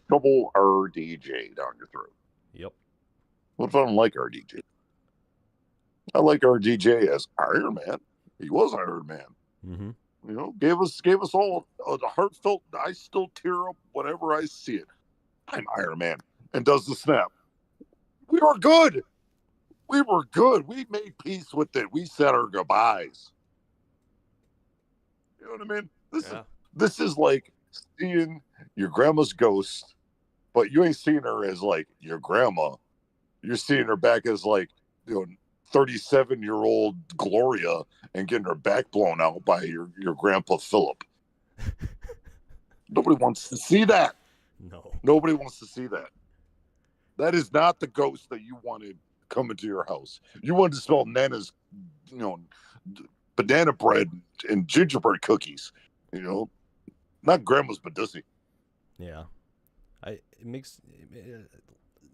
shovel RDJ down your throat. Yep. What if I don't like RDJ? I like RDJ as Iron Man. He was Iron Man. Mm-hmm. You know, gave us all a heartfelt. I still tear up whenever I see it. I'm Iron Man, and does the snap. We were good. We were good. We made peace with it. We said our goodbyes. You know what I mean? Yeah. This is like seeing your grandma's ghost, but you ain't seeing her as like your grandma. You're seeing her back as like, you know, 37-year-old Gloria and getting her back blown out by your grandpa Philip. Nobody wants to see that. No. Nobody wants to see that. That is not the ghost that you wanted coming to your house. You wanted to smell Nana's, you know, banana bread and gingerbread cookies. You know, not grandma's Badussi. Yeah. It makes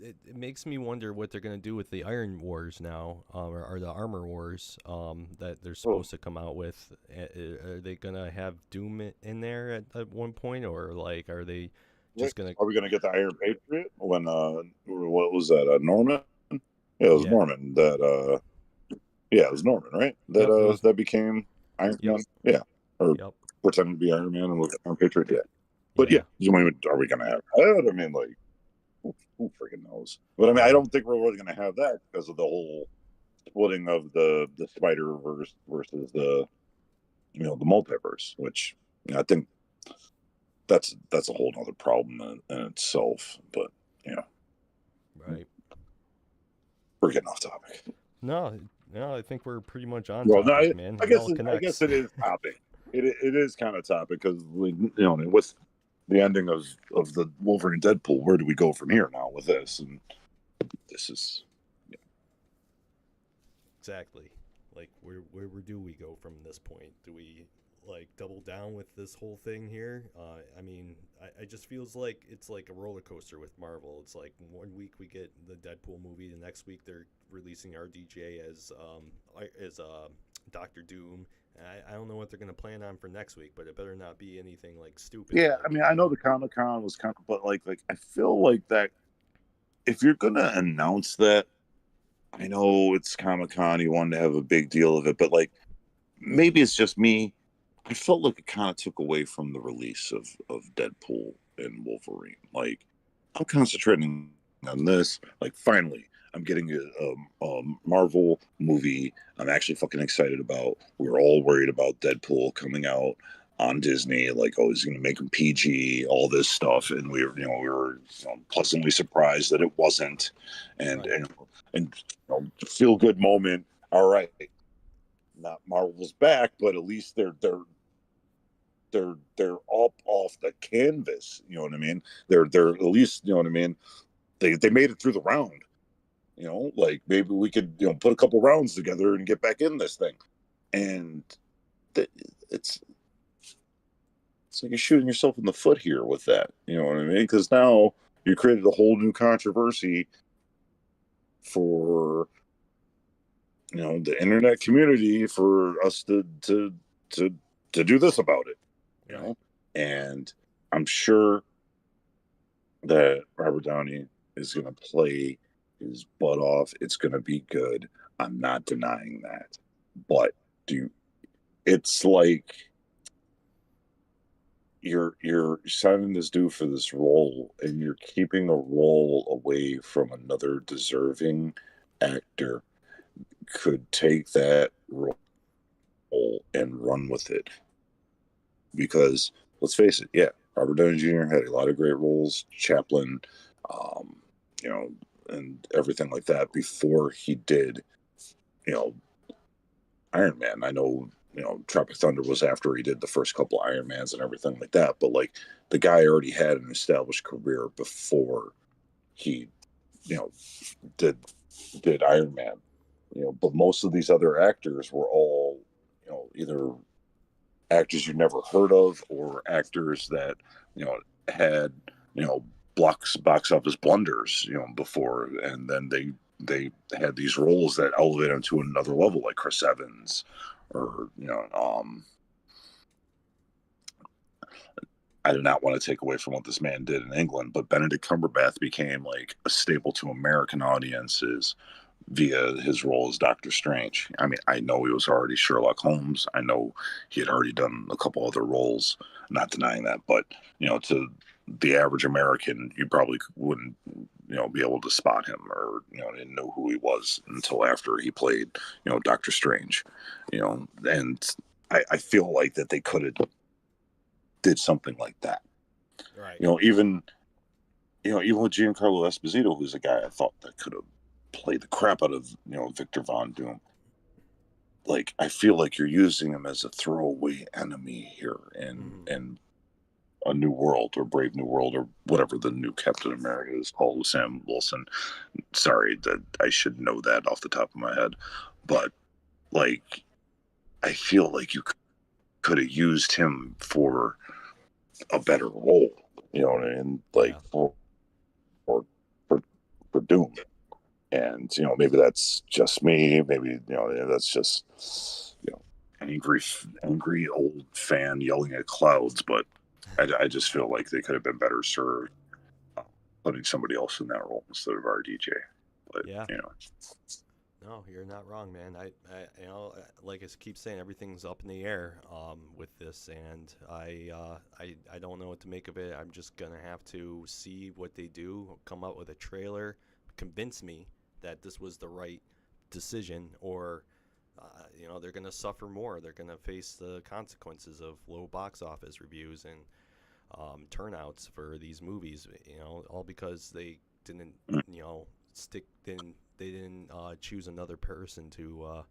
it makes me wonder what they're gonna do with the Iron Wars now, or the Armor Wars, that they're supposed to come out with. Are they gonna have Doom in there at one point, or like are they just gonna? Are we going to get the Iron Patriot when what was that? Norman? Yeah, it was Yeah. Norman that. Yeah, it was Norman, right? Yep. It was. That became Iron Yep. Man. Yeah, or Yep. pretending to be Iron Man and was Iron Patriot. Yeah, but yeah, Yeah. are we going to have that? I mean, like, who freaking knows? But I mean, I don't think we're really going to have that because of the whole splitting of the Spider Verse versus the the multiverse, which I think that's a whole other problem in itself. But Right. we're getting off topic. No. No. I think we're pretty much on Well, no, topic, man. I It all I connects. guess it is topic. It is kind of topic because with the ending of the Wolverine Deadpool, where do we go from here now with this? And this is Exactly. Like where do we go from this point? Do we like double down with this whole thing here? I mean, I just feels like it's like a roller coaster with Marvel. It's like one week we get the Deadpool movie, the next week they're releasing RDJ as Doctor Doom. And I don't know what they're gonna plan on for next week, but it better not be anything like stupid. yeah. Like, I mean, I know the Comic Con was kind of, but like I feel like that if you're gonna announce that, I know it's Comic Con, you wanted to have a big deal of it, but like maybe it's just me. I felt like it kind of took away from the release of Deadpool and Wolverine. Like I'm concentrating on this. Like finally, I'm getting a Marvel movie. I'm actually fucking excited about. We were all worried about Deadpool coming out on Disney. Like, oh, he's going to make him PG, all this stuff, and we were pleasantly surprised that it wasn't. And right. and feel good moment. All right, not Marvel's back, but at least they're up off the canvas. You know what I mean? They're at least what I mean. They made it through the round. Like maybe we could put a couple rounds together and get back in this thing. And it's like you're shooting yourself in the foot here with that. You know what I mean? Because now you created a whole new controversy for the internet community for us to do this about it. Right. And I'm sure that Robert Downey is going to play his butt off. It's going to be good. I'm not denying that. But it's like you're signing this dude for this role and you're keeping a role away from another deserving actor could take that role and run with it. Because let's face it, yeah, Robert Downey Jr. had a lot of great roles, Chaplin, and everything like that before he did, Iron Man. I know, Tropic Thunder was after he did the first couple Iron Mans and everything like that, but like the guy already had an established career before he, did Iron Man. But most of these other actors were all, either actors you never heard of or actors that had box office blunders before, and then they had these roles that elevated them to another level, like Chris Evans or I do not want to take away from what this man did in England, but Benedict Cumberbatch became like a staple to American audiences via his role as Doctor Strange. I mean, I know he was already Sherlock Holmes. I know he had already done a couple other roles, not denying that. But, to the average American, you probably wouldn't, be able to spot him, or, didn't know who he was until after he played, Doctor Strange, and I feel like that they could have did something like that. Right. Even with Giancarlo Esposito, who's a guy I thought that could have played the crap out of, Victor Von Doom. Like, I feel like you're using him as a throwaway enemy here in a New World, or Brave New World, or whatever the new Captain America is called, Sam Wilson. Sorry, that I should know that off the top of my head, but like, I feel like you could have used him for a better role, and like, Yeah. for Doom. And maybe that's just me. Maybe that's just angry old fan yelling at clouds. But I just feel like they could have been better served putting somebody else in that role instead of RDJ. But Yeah. No, you're not wrong, man. Like I keep saying, everything's up in the air with this, and I don't know what to make of it. I'm just gonna have to see what they do, come up with a trailer, convince me that this was the right decision, or they're gonna suffer more. They're gonna face the consequences of low box office reviews and turnouts for these movies. All because they didn't, they didn't choose another person to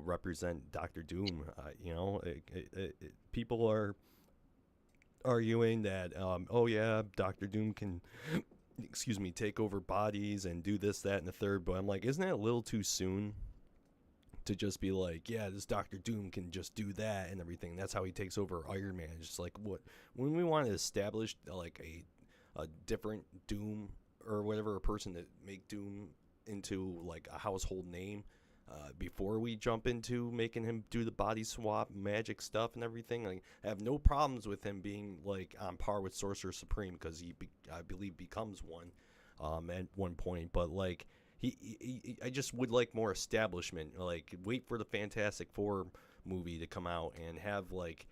represent Doctor Doom. People are arguing that oh yeah, Doctor Doom can take over bodies and do this, that, and the third. But I'm like, isn't that a little too soon to just be like, yeah, this Doctor Doom can just do that and everything? That's how he takes over Iron Man. It's just like, what, when we want to establish like a different Doom or whatever, a person to make Doom into like a household name, before we jump into making him do the body swap magic stuff and everything. Like, I have no problems with him being like on par with Sorcerer Supreme, because I believe becomes one at one point. But like, I just would like more establishment. Like, wait for the Fantastic Four movie to come out and have like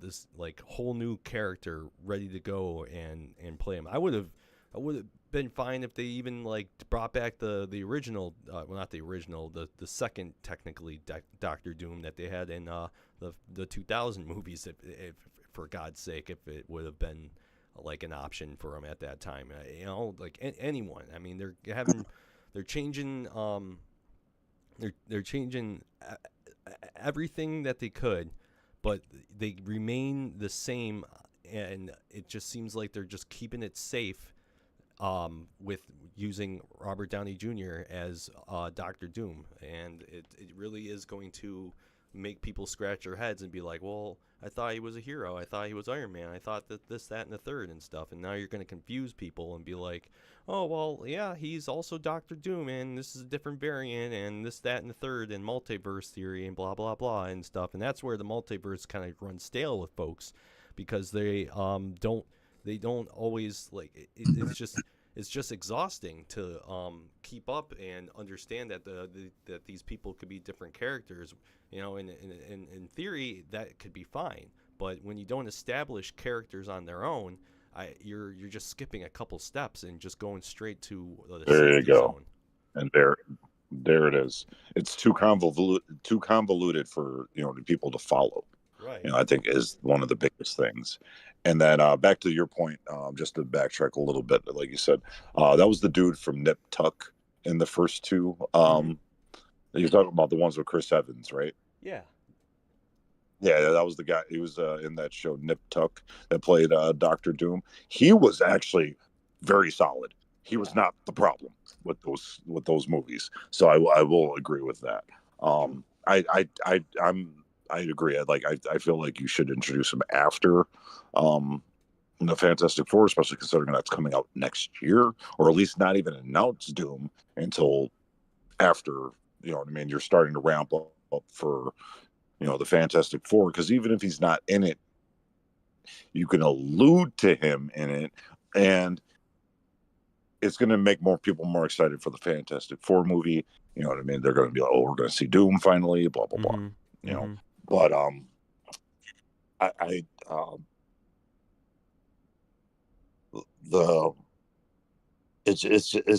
this like whole new character ready to go and play him. I would have been fine if they even like brought back the original, well, not the original, the second technically Doctor Doom that they had in the 2000 movies, if for God's sake, if it would have been like an option for them at that time. Like anyone. I mean, they're changing they're changing everything that they could, but they remain the same, and it just seems like they're just keeping it safe with using Robert Downey Jr. as Doctor Doom. And it really is going to make people scratch their heads and be like, well, I thought he was a hero. I thought he was Iron Man. I thought that this, that, and the third and stuff. And now you're going to confuse people and be like, oh, well, yeah, he's also Doctor Doom, and this is a different variant, and this, that, and the third, and multiverse theory, and blah, blah, blah, and stuff. And that's where the multiverse kind of runs stale with folks, because they don't always, like, it's just exhausting to keep up and understand that that these people could be different characters. In theory, that could be fine, but when you don't establish characters on their own, you're just skipping a couple steps and just going straight to the there you safety go. zone. And there it is. It's too convoluted for the people to follow. Right. I think is one of the biggest things. And then back to your point, just to backtrack a little bit, like you said, that was the dude from Nip Tuck in the first two. You're talking about the ones with Chris Evans, right? Yeah. Yeah, that was the guy. He was in that show Nip Tuck that played Doctor Doom. He was actually very solid. He was not the problem with those movies. So I will agree with that. I agree. I feel like you should introduce him after the Fantastic Four, especially considering that's coming out next year, or at least not even announce Doom until after. You know what I mean? You're starting to ramp up for the Fantastic Four, because even if he's not in it, you can allude to him in it, and it's going to make more people more excited for the Fantastic Four movie. You know what I mean? They're going to be like, oh, we're going to see Doom finally, blah blah blah. You know, but I the it's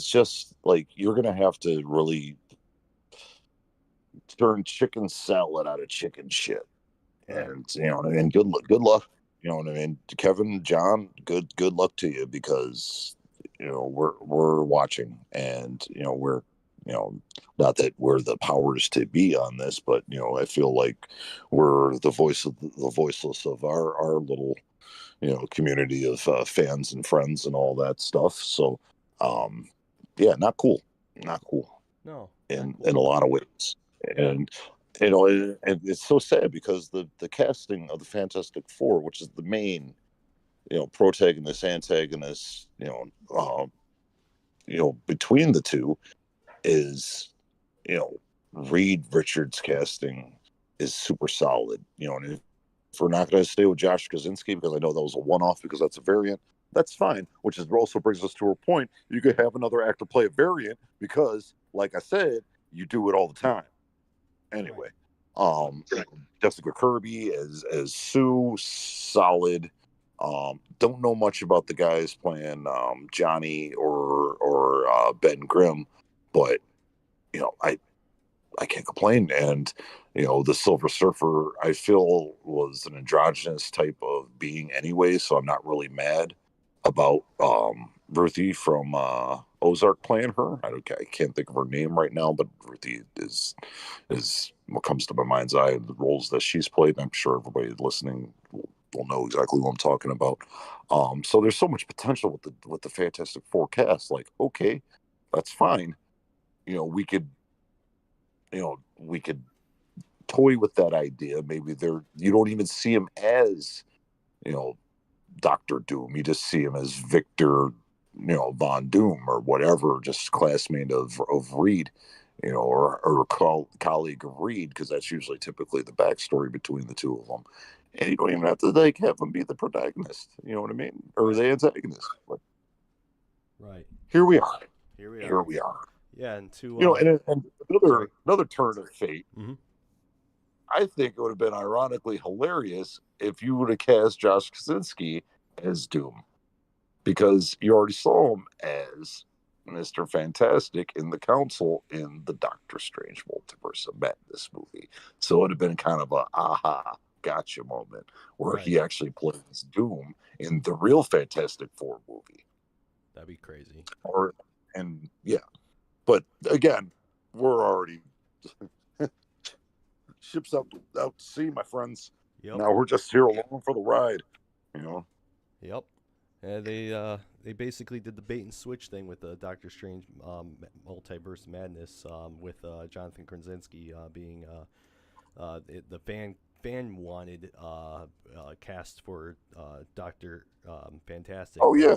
just like you're going to have to really turn chicken salad out of chicken shit. And you know what I mean? Good luck. You know what I mean? Kevin, John, good luck to you, because you know we're watching, and you know we're, you know, not that we're the powers to be on this, but you know I feel like we're the voice of the voiceless of our little, you know, community of fans and friends and all that stuff. So yeah, not cool. No. In a lot of ways. And you know, and it's so sad because the casting of the Fantastic Four, which is the main, you know, protagonist, antagonist, you know, between the two, is, you know, Reed Richards' casting is super solid. You know, and if we're not going to stay with Josh Krasinski, because I know that was a one-off, because that's a variant, that's fine. Which is also brings us to a point: you could have another actor play a variant, because, like I said, you do it all the time. Anyway, Jessica Kirby as Sue, solid. Don't know much about the guys playing Johnny or Ben Grimm, but you know I can't complain. And you know, the Silver Surfer, I feel, was an androgynous type of being anyway, so I'm not really mad about Ruthie from Ozark playing her. I can't think of her name right now, but Ruthie is what comes to my mind's eye, the roles that she's played. I'm sure everybody listening will know exactly what I'm talking about. So there's so much potential with the Fantastic Four cast. Like, okay, that's fine. You know, we could toy with that idea. Maybe you don't even see him as, you know, Doctor Doom. You just see him as Victor, you know, Von Doom or whatever, just classmate of Reed, you know, or colleague of Reed, because that's usually typically the backstory between the two of them. And you don't even have to like have them be the protagonist. You know what I mean? Or the antagonist. But here we are. Yeah, and to you know, and another turn of fate. I think it would have been ironically hilarious if you would have cast Josh Krasinski as Doom, because you already saw him as Mr. Fantastic in the Council in the Doctor Strange Multiverse of Madness movie. So it would have been kind of a aha, gotcha moment where he actually plays Doom in the real Fantastic Four movie. That'd be crazy. But again, we're already ships out to sea, my friends. Yep. Now we're just here along for the ride, you know. Yep. And they basically did the bait and switch thing with the Doctor Strange Multiverse Madness with Jonathan Krasinski being the fan wanted cast for Doctor Fantastic. Oh yeah,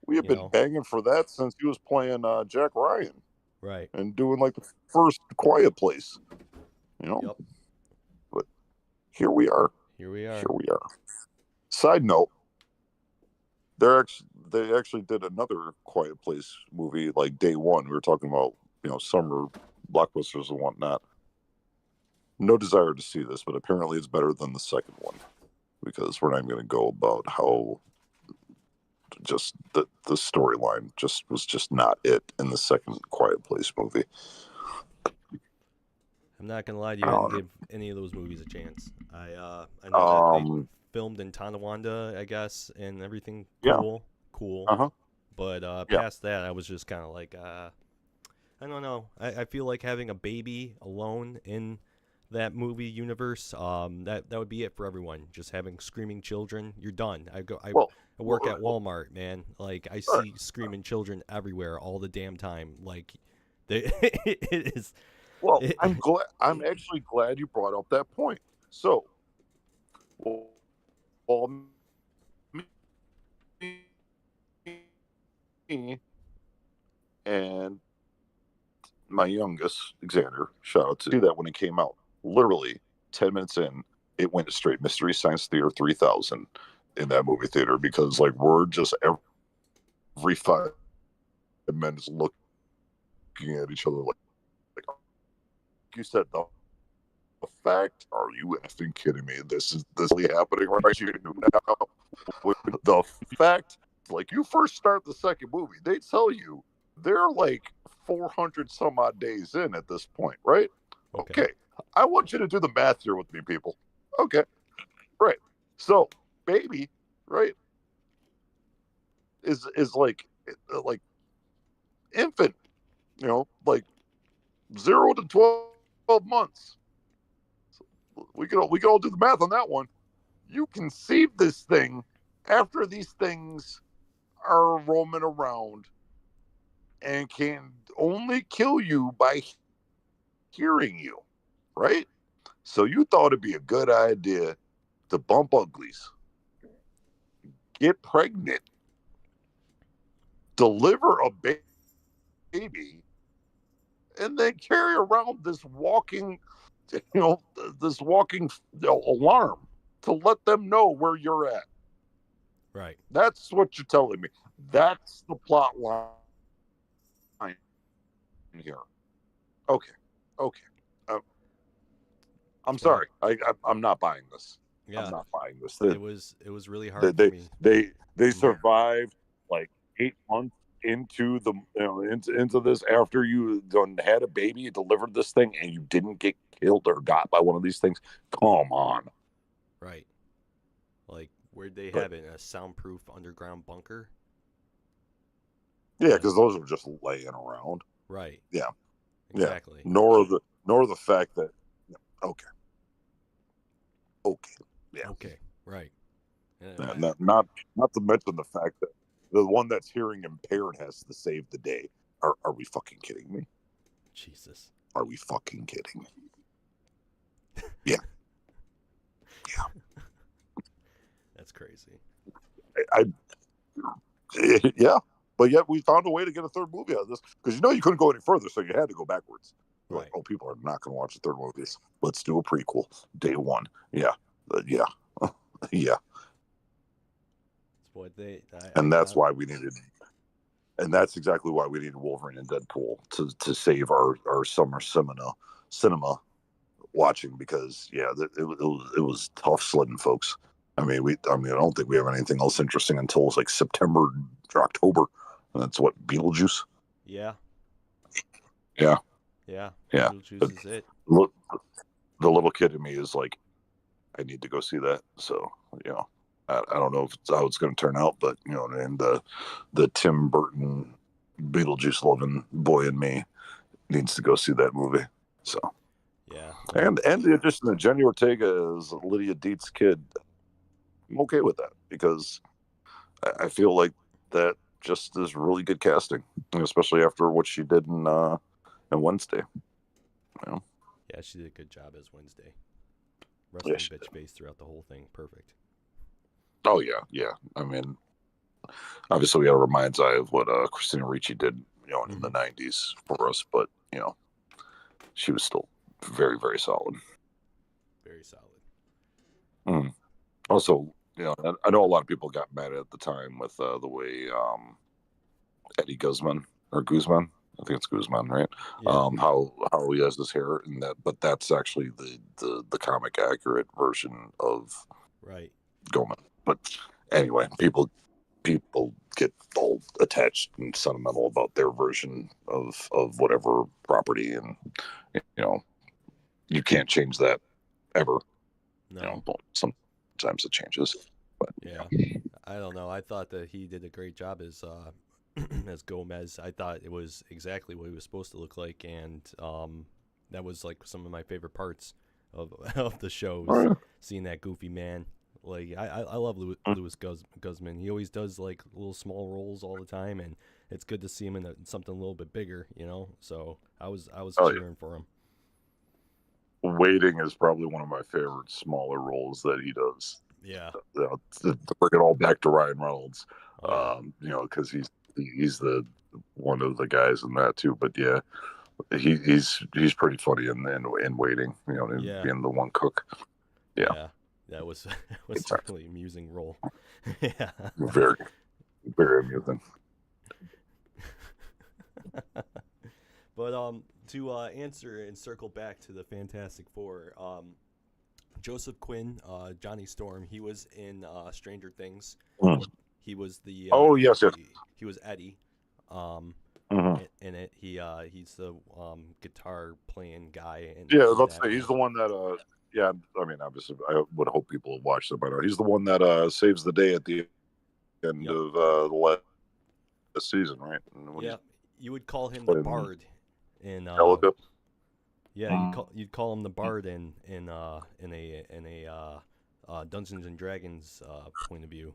we have been banging for that since he was playing Jack Ryan, right, and doing like the first Quiet Place, you know. Yep. But here we are. Side note: they actually did another Quiet Place movie like day one. We were talking about, you know, summer blockbusters and whatnot. No desire to see this, but apparently it's better than the second one, because we're not even going to go about how just the storyline was just not it in the second Quiet Place movie. I'm not gonna lie to you, I didn't give any of those movies a chance. I know that they filmed in Tonawanda, I guess, and everything cool. But past that, I was just kind of like, I don't know. I feel like having a baby alone in that movie universe, that would be it for everyone. Just having screaming children, you're done. I work at Walmart, man. Like, I see screaming children everywhere all the damn time. Like, it is. Well, I'm actually glad you brought up that point. So, me and my youngest, Xander, shout out to that when it came out. Literally 10 minutes in, it went to straight Mystery Science Theater 3000 in that movie theater, because like we're just every 5 men just looking at each other like you said, the fact, are you effing kidding me? This is really happening right here now. The fact, like you first start the second movie, they tell you they're like 400 some odd days in at this point, right? Okay. I want you to do the math here with me, people. Okay. Right. So, baby, right, is like infant, like 0 to 12 months. So we can all do the math on that one. You conceive this thing after these things are roaming around and can only kill you by hearing you, right? So you thought it'd be a good idea to bump uglies, get pregnant, deliver a baby, and then carry around this walking, alarm to let them know where you're at. Right. That's what you're telling me. That's the plot line here. Okay. Okay. Uh, I'm sorry. I'm not buying this. Yeah. I'm not buying this. It was really hard for me. They survived like 8 months into the into this after you done had a baby, you delivered this thing, and you didn't get killed or got by one of these things. Come on. Right. Like, where'd they have it? In a soundproof underground bunker? Yeah, because those are just laying around. Right. Yeah. Exactly. Yeah. Nor the fact that okay. Yeah. Okay. Right. Yeah, not to mention the fact that the one that's hearing impaired has to save the day. Are we fucking kidding me? Jesus. Are we fucking kidding me? Yeah. That's crazy. Yeah. But yet we found a way to get a third movie out of this because you couldn't go any further, so you had to go backwards. Right. Like, oh, people are not going to watch the third movie. Let's do a prequel. Day one. Yeah. Yeah. Yeah. That's what that's why we needed. And that's exactly why we needed Wolverine and Deadpool to save our summer cinema watching because it was tough sledding, folks. I don't think we have anything else interesting until like September or October. And that's what Beetlejuice. Yeah. Yeah. Yeah. Yeah. Beetlejuice is it. Look, the little kid in me is like, I need to go see that. So I don't know how it's going to turn out, but and the Tim Burton Beetlejuice loving boy in me needs to go see that movie. So yeah, and the addition of Jenny Ortega as Lydia Dietz' kid, I'm okay with that because I feel like that just is really good casting, especially after what she did in Wednesday. Yeah, she did a good job as Wednesday. Wrestling bitch face throughout the whole thing, perfect. Oh yeah. I mean, obviously we got a mind's eye of what Christina Ricci did, in the '90s for us, but she was still very, very solid. Very solid. Also, I know a lot of people got mad at the time with the way Eddie Guzman, I think it's Guzman, right? Yeah. How he has his hair and that, but that's actually the comic accurate version of right Gomez. But anyway, people get all attached and sentimental about their version of whatever property, and you can't change that ever. No. Sometimes it changes. But yeah, I don't know. I thought that he did a great job as as Gomez. I thought it was exactly what he was supposed to look like, and that was like some of my favorite parts of the shows. Oh, yeah. Seeing that goofy man. Like I love Louis Guzman. He always does like little small roles all the time, and it's good to see him in something a little bit bigger, So I was cheering for him. Waiting is probably one of my favorite smaller roles that he does. Yeah. To bring it all back to Ryan Reynolds, oh, yeah. Because he's the one of the guys in that too. But yeah, he's pretty funny in Waiting, being the one cook. Yeah. That was a really amusing role. Yeah. Very, very amusing. But to answer and circle back to the Fantastic Four, Joseph Quinn, Johnny Storm, he was in Stranger Things. Mm. He was the Oh yes, yes. he was Eddie. Um, Hmm. in it, he's the guitar playing guy Yeah, in let's that say he's role. the one that. Yeah, I mean, obviously, I would hope people have watched it by now. He's the one that saves the day at the end Yep. of the last season, right? And when he's Yeah. You would call him the playing Bard in Ellicott. yeah, Mm. you'd call him the Bard in a Dungeons and Dragons point of view.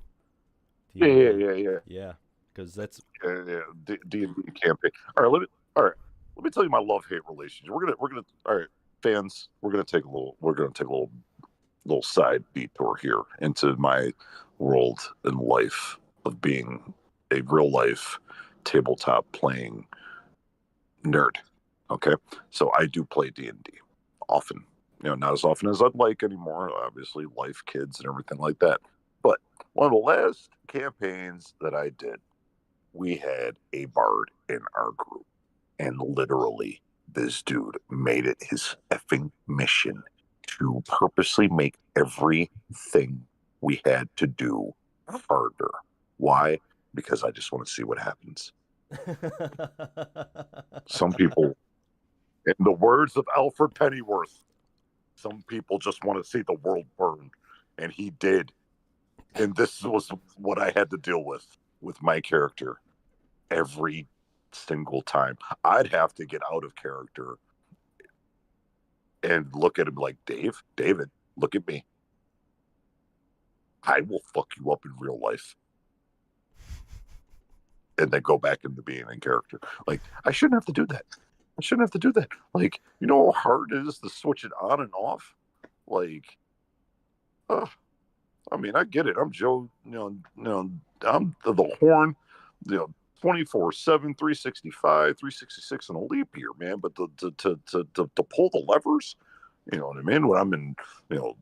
He Yeah, would yeah, yeah, yeah. yeah, because that's Yeah, D&D campaign. All right, all right. Let me tell you my love-hate relationship. We're gonna all right, fans. We're gonna take a little side detour here into my world and life of being a real life tabletop playing nerd. Okay, so I do play D&D often. Not as often as I'd like anymore. Obviously, life, kids, and everything like that. But one of the last campaigns that I did, we had a bard in our group, and literally, this dude made it his effing mission to purposely make everything we had to do harder. Why? Because I just want to see what happens. Some people, in the words of Alfred Pennyworth, some people just want to see the world burn. And he did. And this was what I had to deal with my character every single time. I'd have to get out of character and look at him like, David, look at me. I will fuck you up in real life. And then go back into being in character. Like, I shouldn't have to do that. I shouldn't have to do that. Like, you know how hard it is to switch it on and off? Like, I mean, I get it. I'm Joe, I'm the horn, 24/7, 365, 366 in a leap year, man. But to pull the levers, you know what I mean? When I'm in, you know,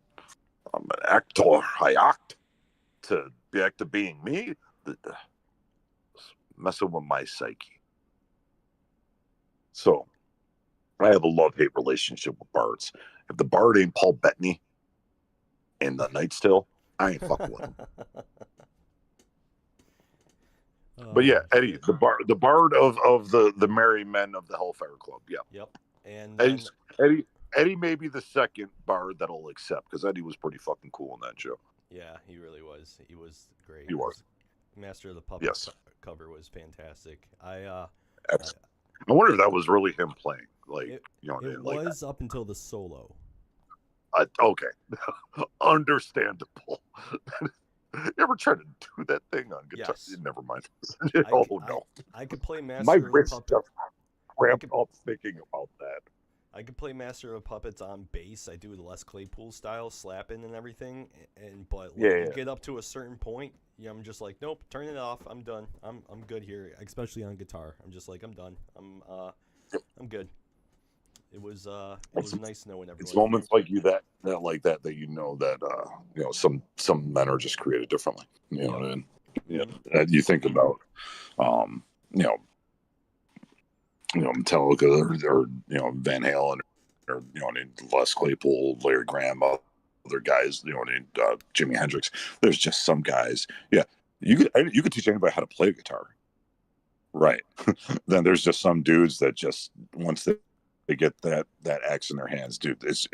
I'm an actor, I act to back to being me, messing with my psyche. So I have a love-hate relationship with bards. If the bard ain't Paul Bettany in The Knight's Tale, I ain't fucking with him. But yeah, Eddie, Shit. the bard of the Merry Men of the Hellfire Club. Yeah, Yep. And then Eddie Eddie may be the second bard that I'll accept because Eddie was pretty fucking cool in that show. yeah, he really was. He was great. He was. Master of the Puppets Yes. cover was fantastic. I wonder if that was really him playing. Like, It you know, it like was up until the solo. okay, understandable. You ever try to do that thing on guitar? Yes. Never mind. I, Oh c- no, I could play my Master of the wrist Puppet. just cramped could- up thinking about that. I could play Master of Puppets on bass. I do the Les Claypool style, slapping and everything. But like Yeah, you get up to a certain point, yeah, I'm just like, nope, turn it off. I'm done. I'm good here. Especially on guitar, I'm just like, I'm done. I'm good. It was nice knowing It's everyone. moments like you that you know that some men are just created differently. You know Yep. what I mean? Yeah. You think about um, you know, Metallica or Van Halen or Les Claypool, Larry Graham, other guys, Jimi Hendrix. There's just some guys. Yeah, you could teach anybody how to play guitar, right? Then there's just some dudes that just once they get that axe in their hands, dude, it's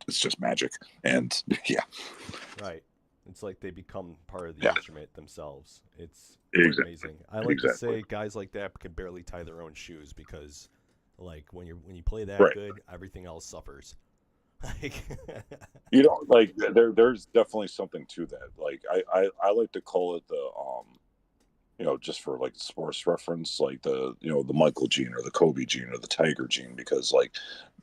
just magic. And yeah, Right. It's like they become part of the yeah, instrument themselves. It's exactly, amazing. I like to exactly, say guys like that can barely tie their own shoes because like when you play that right. good, everything else suffers. Like Like there's definitely something to that. Like I like to call it the just for like sports reference, like the Michael gene or the Kobe gene or the Tiger gene, because like,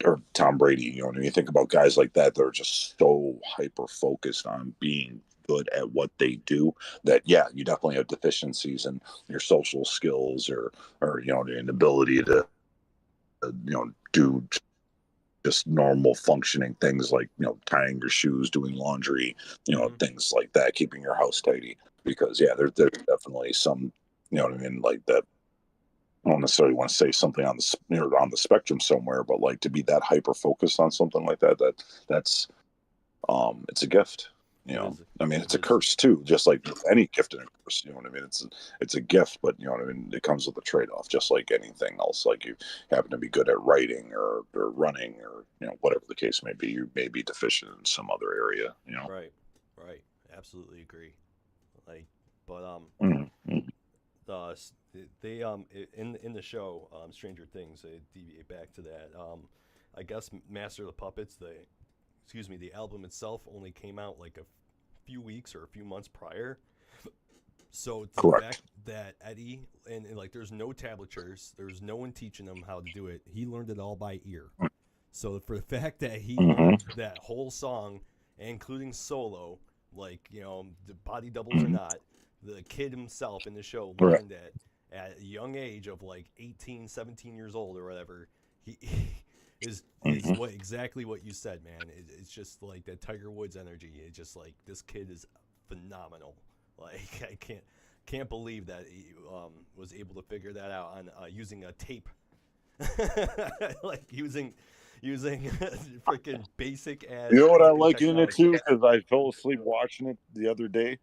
or Tom Brady, when you think about guys like that, they're just so hyper focused on being good at what they do that, yeah, you definitely have deficiencies in your social skills or the inability to, do just normal functioning things like, tying your shoes, doing laundry, things like that, keeping your house tidy. Because yeah, there's definitely some, you know what I mean, like that. I don't necessarily want to say something on the spectrum somewhere, but like to be that hyper focused on something like that's it's a gift. It is. I mean, It it's a is. curse too, just like any gift and a curse. You know what I mean? It's a gift, but you know what I mean. It comes with a trade off, just like anything else. Like you happen to be good at writing or running or whatever the case may be, you may be deficient in some other area. Right. Right. Absolutely agree. Like, but Mm-hmm. uh, they in the show Stranger Things, they deviate back to that. I guess Master of the Puppets, the album itself only came out like a few weeks or a few months prior. So to the fact Correct. that Eddie and like there's no tablatures, there's no one teaching him how to do it. He learned it all by ear. So for the fact that he Mm-hmm. learned that whole song, including solo, like the body doubles or Mm-hmm. not, the kid himself in the show Right. learned that at a young age of like 18, 17 years old or whatever. He is Mm-hmm. exactly what you said, man. It's just like that Tiger Woods energy. It's just like this kid is phenomenal. Like I can't believe that he was able to figure that out on using a tape, like using freaking basic You as know what I taping like in it too? technology. Because I fell asleep watching it the other day.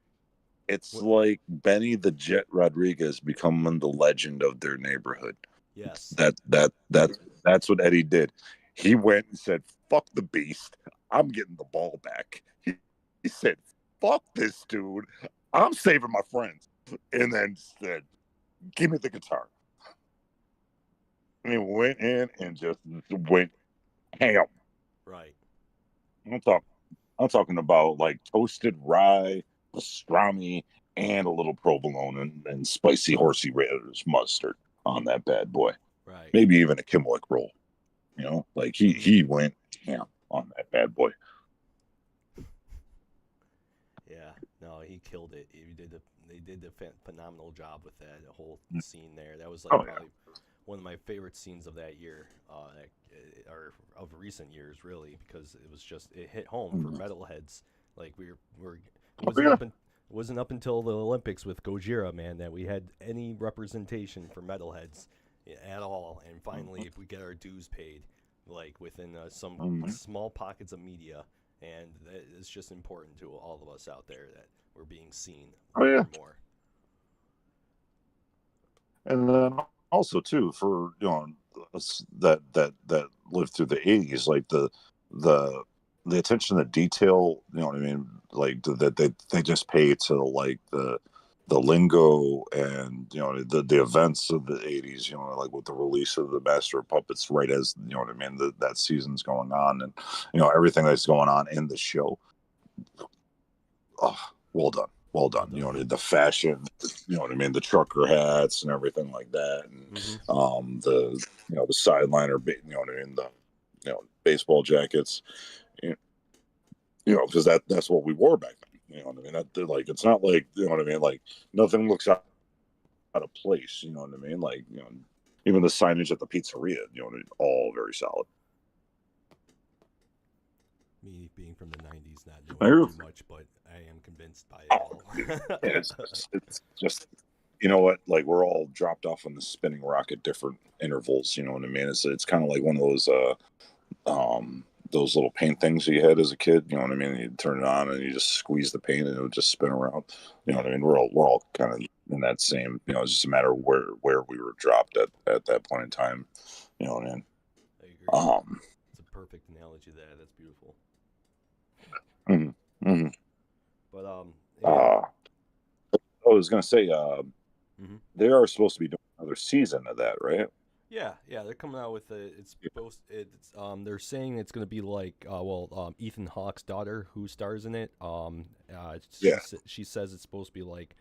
It's What? like Benny the Jet Rodriguez becoming the legend of their neighborhood. Yes. That's what Eddie did. He went and said, "Fuck the beast. I'm getting the ball back." He said, "Fuck this dude. I'm saving my friends." And then said, "Give me the guitar." And he went in and just went ham. Right. I'm talking. I'm talking about like toasted rye, pastrami, and a little provolone and spicy horsey radish mustard on that bad boy. Right. Maybe even a Kimlick roll. Like he Mm-hmm. he went ham on that bad boy. Yeah. No, he killed it. They did a phenomenal job with that whole scene there. That was like Oh yeah. probably one of my favorite scenes of that year, or of recent years, really, because it hit home for Mm-hmm. metalheads. Like we're it Oh yeah. wasn't up until the Olympics with Gojira, man, that we had any representation for metalheads at all. And finally, if we get our dues paid, like within some Mm-hmm. small pockets of media, and it's just important to all of us out there that we're being seen Oh more yeah. and more. And then also too for that lived through the '80s, like the the attention to detail. You know what I mean? Like that they just pay to like the lingo and the events of the '80s. Like with the release of the Master of Puppets, right as what I mean. That season's going on, and everything that's going on in the show. Oh, well done. Well Well done. done. The fashion, what I mean, the trucker hats and everything like that, and Mm-hmm. the the sideliner, what I mean, the baseball jackets, you because that's what we wore back then. You know what I mean? That like it's not like what I mean, like nothing looks out of place. You know what I mean? Like even the signage at the pizzeria, all very solid. Me being from the '90s, not knowing I too much, but I am convinced by it Oh, all. it's just you know what, like we're all dropped off on the spinning rock at different intervals. You know what I mean? It's kind of like one of those little paint things that you had as a kid. You know what I mean? You turn it on and you just squeeze the paint and it would just spin around. You know Yeah, what I mean? We're all kind of in that same. It's just a matter of where we were dropped at that point in time. You know what I mean? I agree. Um. It's a perfect analogy there. That's beautiful. Mhm, mhm. But yeah. Uh, I was gonna say, Mm-hmm. they are supposed to be doing another season of that, right? Yeah, yeah, they're coming out with a. It's supposed. It's they're saying it's gonna be like Ethan Hawke's daughter who stars in it. Yeah. She says it's supposed to be like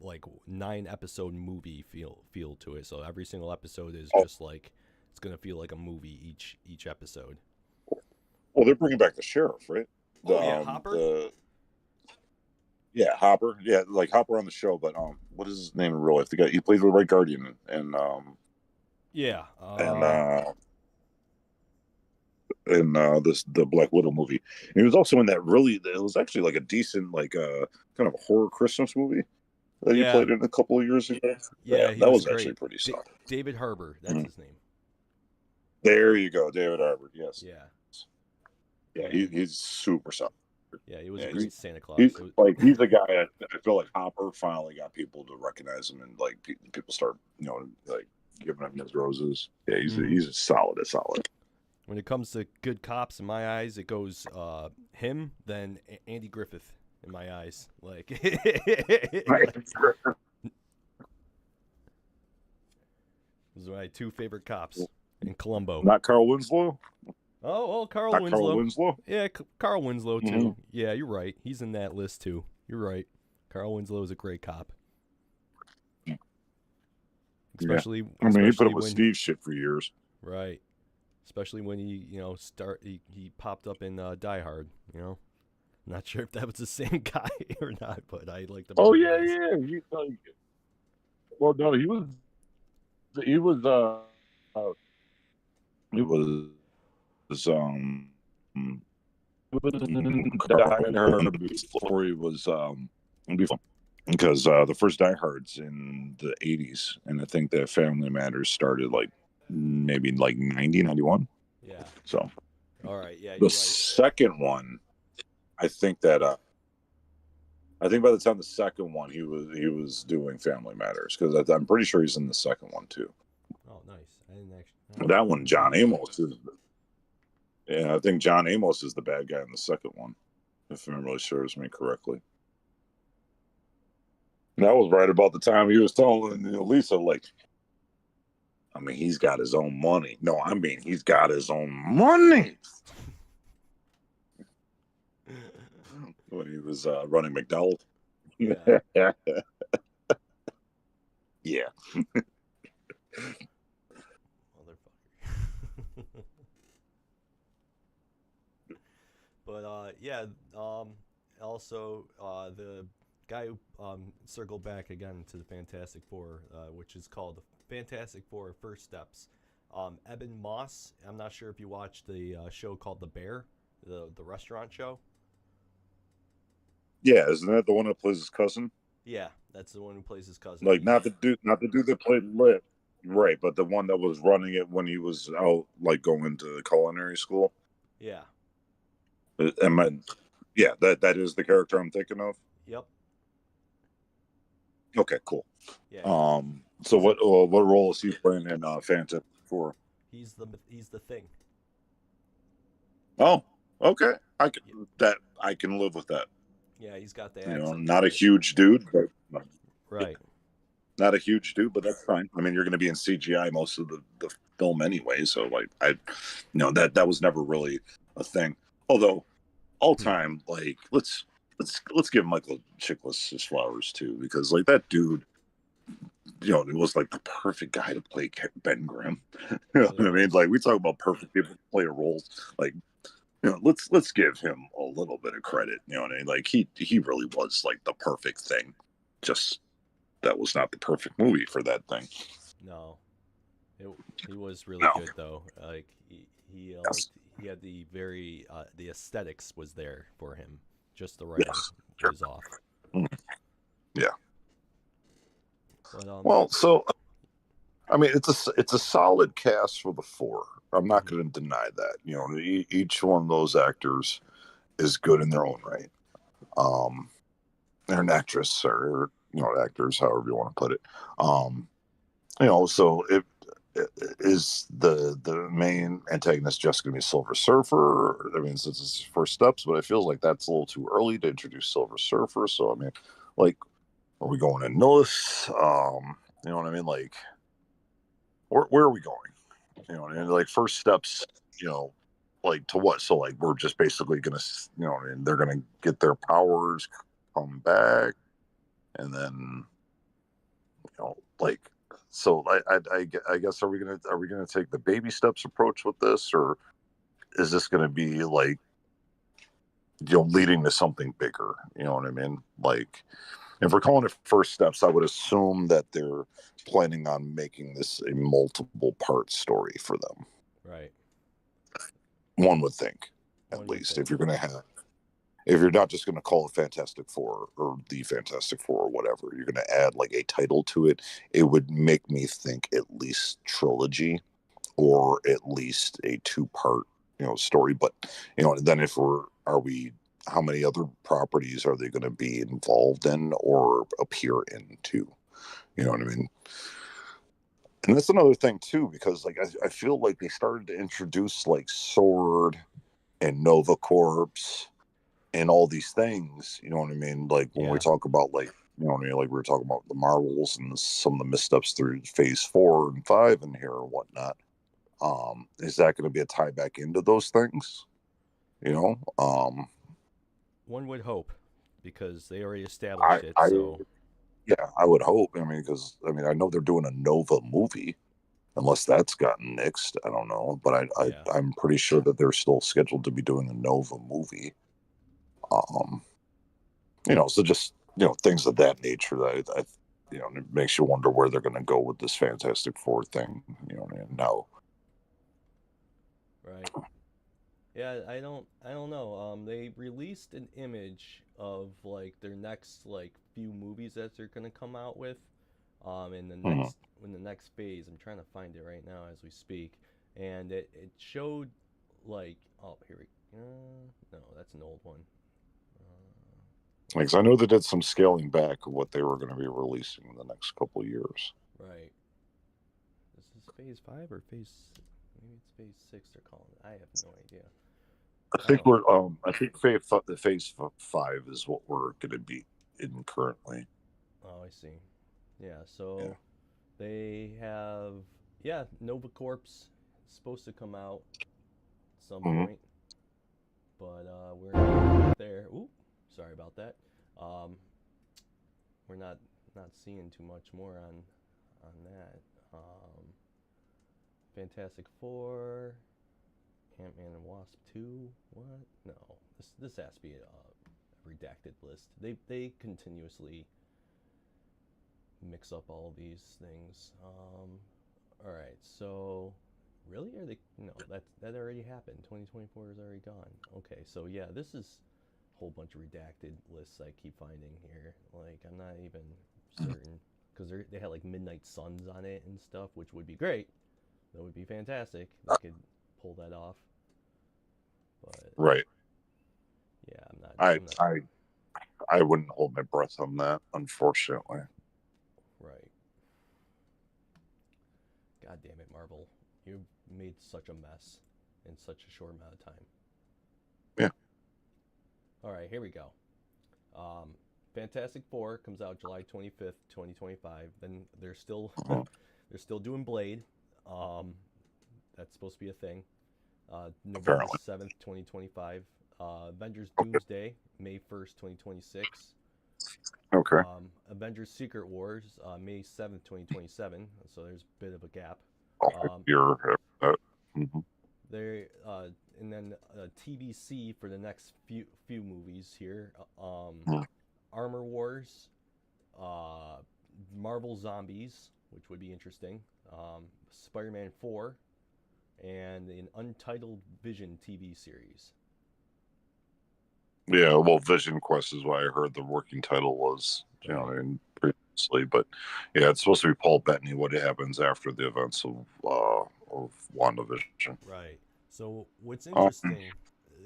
like 9 episode movie feel to it. So every single episode is Oh, just like it's gonna feel like a movie each episode. well, they're bringing back the sheriff, right? Oh yeah, Hopper. The Yeah, Hopper. Yeah, like Hopper on the show, but what is his name in real life? The guy he plays with Red Guardian Yeah. and this the Black Widow movie. And he was also in that really. It was actually like a decent kind of a horror Christmas movie. that he Yeah. played in a couple of years ago. Yeah, he That was was actually great. pretty solid. David Harbour, that's his name. There you go, David Harbour. Yes. Yeah. Yeah, he's super solid. Yeah, he was Yeah, a great Santa Claus. he's like he's a guy. I feel like Hopper finally got people to recognize him, and like people start, like giving him his roses. Yeah, he's solid. When it comes to good cops, in my eyes, it goes him, then Andy Griffith. In my eyes, like, those are my two favorite cops in Columbo. Not Carl Winslow. Carl Not Winslow. Carl Winslow. Yeah, Carl Winslow too. Yeah, you're right. He's in that list too. You're right. Carl Winslow is a great cop. Especially, I mean, he put up with Steve shit for years. Right. Especially when he, he popped up in Die Hard. Not sure if that was the same guy or not, but I like the. Oh yeah. Well, no, he was before he was before, because the first Die Hard's in the 80s, and I think that Family Matters started like maybe like 90, 91. Yeah. So. All right. Yeah. The second one, I think by the time the second one, he was doing Family Matters, because I'm pretty sure he's in the second one too. Oh, nice. I didn't actually. That one, John Amos is. Yeah, I think John Amos is the bad guy in the second one, if memory serves me correctly. That was right about the time he was telling Lisa, like, I mean, he's got his own money. No, I mean, he's got his own money. When he was running McDonald's. Yeah. Yeah. But also the guy who circled back again to the Fantastic Four, which is called the Fantastic Four First Steps. Eben Moss. I'm not sure if you watched the show called The Bear, the restaurant show. Yeah, isn't that the one that plays his cousin? Yeah, that's the one who plays his cousin. Like not the dude that played Lit, right? But the one that was running it when he was out, like going to culinary school. Yeah. Yeah, that is the character I'm thinking of. Yep. Okay, cool. Yeah. So what role is he playing in Fantastic Four? He's the Thing. Oh, okay. I can live with that. Yeah, he's got the accent. Not a huge dude, but right. Not a huge dude, but that's fine. I mean, you're going to be in CGI most of the film anyway, so like that was never really a thing. Although all time, like let's give Michael Chiklis his flowers too, because like that dude, it was like the perfect guy to play Ben Grimm. You know what I mean? Like we talk about perfect people to play roles, like. Let's give him a little bit of credit. You know what I mean? Like he really was like the perfect thing. Just that was not the perfect movie for that thing. No, he was really good though. Like he had the very the aesthetics was there for him. Just the writing was off. Yeah. But, well, so I mean, it's a solid cast for the four. I'm not going to deny that. Each one of those actors is good in their own right. They're an actress or actors, however you want to put it. So it is the main antagonist just going to be Silver Surfer? I mean, since it's First Steps, but it feels like that's a little too early to introduce Silver Surfer. So I mean, like, are we going in North? You know what I mean? Like, where are we going? You know what I mean? Like First Steps, like to what? So like we're just basically gonna, and they're gonna get their powers, come back, and then, like, so I guess are we gonna take the baby steps approach with this, or is this gonna be like, leading to something bigger? You know what I mean? Like, if we're calling it First Steps, I would assume that they're planning on making this a multiple part story for them. Right. One would think, at least, if you're going to have. if you're not just going to call it Fantastic Four or the Fantastic Four or whatever, you're going to add like a title to it. It would make me think at least trilogy or at least a two-part, story. But then if are we, how many other properties are they going to be involved in or appear into? You know what I mean? And that's another thing too, because like I feel like they started to introduce like Sword and Nova Corps and all these things. You know what I mean? Like when we Yeah. talk about like, what I mean? Like we were talking about the Marvels and some of the missteps through Phase 4 and 5 in here or whatnot. Is that going to be a tie back into those things? You know, One would hope, because they already I, established it. I, So yeah, I would hope. I mean, because I know they're doing a Nova movie, unless that's gotten nixed. I don't know, but yeah. I'm pretty sure that they're still scheduled to be doing a Nova movie. Um, so just things of that nature that it makes you wonder where they're going to go with this Fantastic Four thing. Now. Right. Yeah, I don't know. They released an image of like their next like few movies that they're gonna come out with, Mhm. in the next phase. I'm trying to find it right now as we speak, and it showed like, oh, here we no, that's an old one. Let's Because I see. know they did some scaling back of what they were going to be releasing in the next couple of years. Right. This is phase five or phase? Maybe it's phase six. They're calling it. I have no idea. Oh, I think phase 5 is what we're going to be in currently. oh, I see. Yeah. Yeah. So they have, yeah, Nova Corps is supposed to come out at some Hmm. point, but we're not there. Ooh, sorry about that. Um, we're not seeing too much more on that. Fantastic Four, Ant Man and Wasp 2. What? No, this has to be a redacted list. They continuously mix up all these things. All right, so really, are they? No, that already happened. 2024 is already gone. Okay, so yeah, this is a whole bunch of redacted lists I keep finding here. Like I'm not even certain, because they had like Midnight Suns on it and stuff, which would be great. That would be fantastic. They could pull that off. But Right. yeah, I I'm not I I wouldn't hold my breath on that, unfortunately. right. God damn it, Marvel! You made such a mess in such a short amount of time. Yeah. All right, here we go. Um, Fantastic Four comes out July 25th, 2025. Then they're still Uh-huh. they're still doing Blade. Um, that's supposed to be a thing. November Apparently. 7th, 2025. Avengers Okay. Doomsday, May 1st, 2026. Okay. Avengers Secret Wars, May 7th, 2027. So there's a bit of a gap. I'll Um, hear that. Hmm. there and then TBC for the next few movies here. Armor Wars, uh, Marvel Zombies, which would be interesting. Spider-Man 4, and an untitled Vision TV series. Yeah, well, Vision Quest is what I heard the working title was, Right. previously. But yeah, it's supposed to be Paul Bettany. What happens after the events of WandaVision? Right. So what's Um, interesting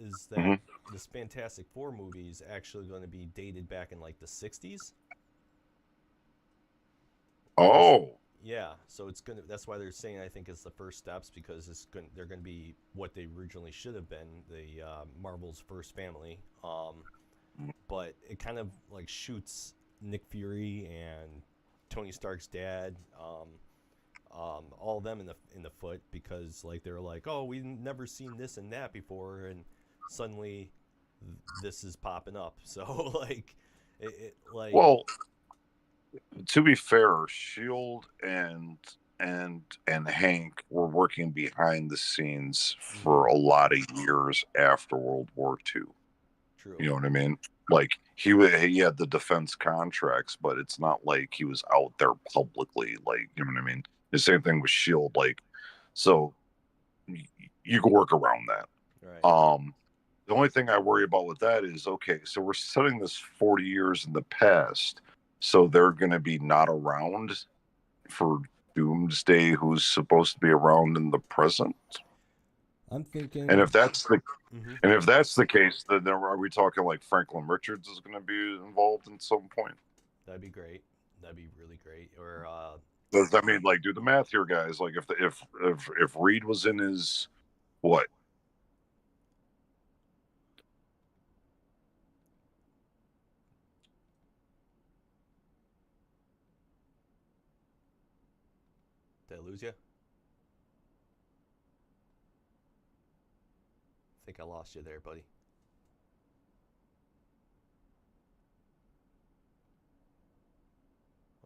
is that mhm. this Fantastic Four movie is actually going to be dated back in like the 60s. This, Oh, yeah. So it's gonna. That's why they're saying I think it's the first steps, because they're gonna be what they originally should have been, the Marvel's first family. But it kind of like shoots Nick Fury and Tony Stark's dad. All of them in the foot, because like they're like, oh, we've never seen this and that before, and suddenly this is popping up. So like, like, well, to be fair, Shield and Hank were working behind the scenes mm-hmm, for a lot of years after World War II. true, You know what I mean? Like he had the defense contracts, but it's not like he was out there publicly. Like, you know what I mean? The same thing with Shield. Like, so you can work around that. right, Um, the only thing I worry about with that is, okay, so we're setting this 40 years in the past, so they're going to be not around for Doomsday, who's supposed to be around in the present. I'm thinking. And if that's the Mm-hmm. and if that's the case, then are we talking like Franklin Richards is going to be involved in some point? That'd be great. That'd be really great. Or Does that mean, like, do the math here, guys? Like, if Reed was in his what? did I lose you? I think I lost you there, buddy.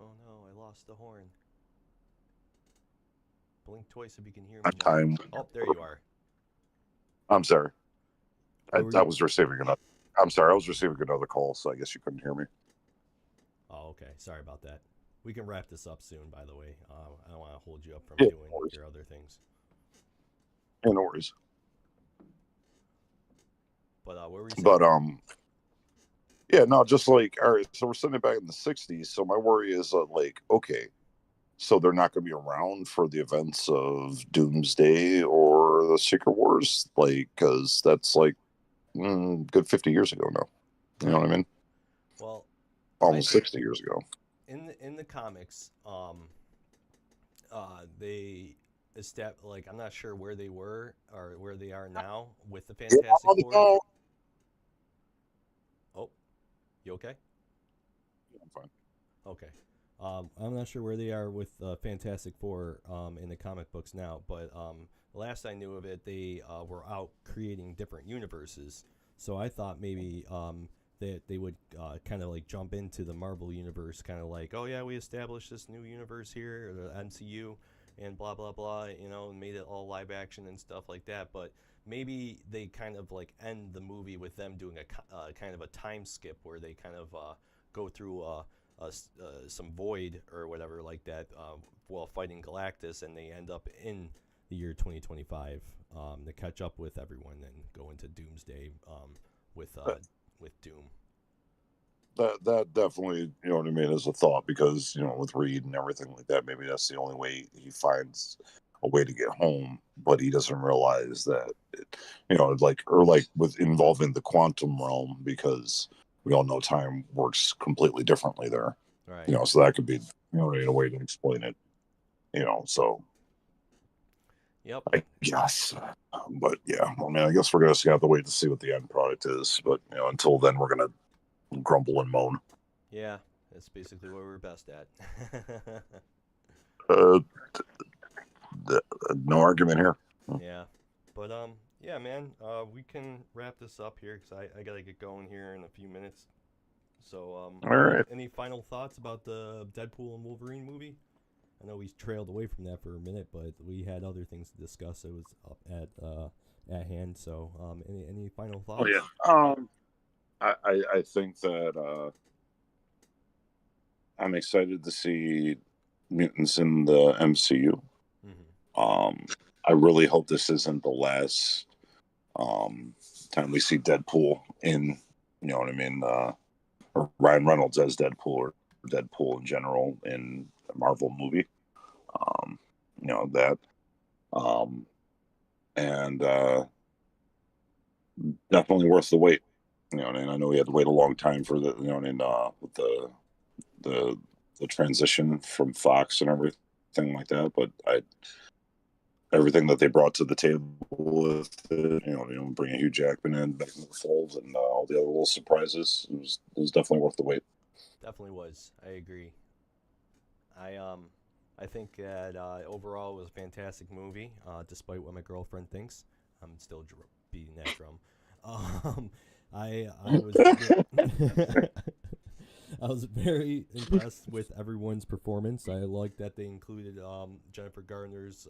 Oh no, I lost the horn. Blink twice if you can hear me. Time. Oh, there you are. I'm sorry. I you... was receiving another. I'm sorry. I was receiving another call, so I guess you couldn't hear me. Oh, okay. Sorry about that. We can wrap this up soon, by the way. I don't want to hold you up from Yeah, doing your other things. Yeah, no worries. But what were you saying? But yeah, no, just like, all right. So we're sitting back in the '60s. So my worry is like, okay, so they're not going to be around for the events of Doomsday or the Secret Wars, like, because that's like good 50 years ago now. You know what I mean? Well, almost 60 years ago. In the comics, they like, I'm not sure where they were or where they are now with the Fantastic Four. Oh, you okay? I'm fine. Okay. I'm not sure where they are with Fantastic Four in the comic books now, but last I knew of it, they were out creating different universes. So I thought maybe that they would kind of like jump into the Marvel universe, kind of like, oh yeah, we established this new universe here, the MCU, and blah blah blah, you know, and made it all live action and stuff like that. But maybe they kind of like end the movie with them doing a kind of a time skip where they kind of go through some void or whatever like that while fighting Galactus, and they end up in the year 2025 to catch up with everyone and go into Doomsday with Doom. That definitely, you know what I mean, is a thought, because, you know, with Reed and everything like that, maybe that's the only way he finds a way to get home, but he doesn't realize that, you know, like with involving the quantum realm, because we all know time works completely differently there. Right. You know, so that could be, you know, a way to explain it. You know, so. Yep. I guess. But yeah, I mean, I guess we're gonna have to wait to see what the end product is. But, you know, until then, we're gonna grumble and moan. Yeah, that's basically what we're best at. No argument here. Yeah, but yeah, man, we can wrap this up here because I gotta get going here in a few minutes. So all right. Any final thoughts about the Deadpool and Wolverine movie? I know we trailed away from that for a minute, but we had other things to discuss. It was up at hand. So any final thoughts? Oh yeah. I think that I'm excited to see mutants in the MCU. Mm-hmm. I really hope this isn't the last time we see Deadpool in, you know what I mean, or Ryan Reynolds as Deadpool, or Deadpool in general in a Marvel movie. You know that, and definitely worth the wait. You know, and I know we had to wait a long time for the, you know, and with the transition from Fox and everything like that. But everything that they brought to the table with it, you know, bringing Hugh Jackman in back into the fold, and all the other little surprises, it was definitely worth the wait. Definitely was. I agree. I think that overall it was a fantastic movie, despite what my girlfriend thinks. I'm still beating that drum. I was I was very impressed with everyone's performance. I liked that they included Jennifer Garner's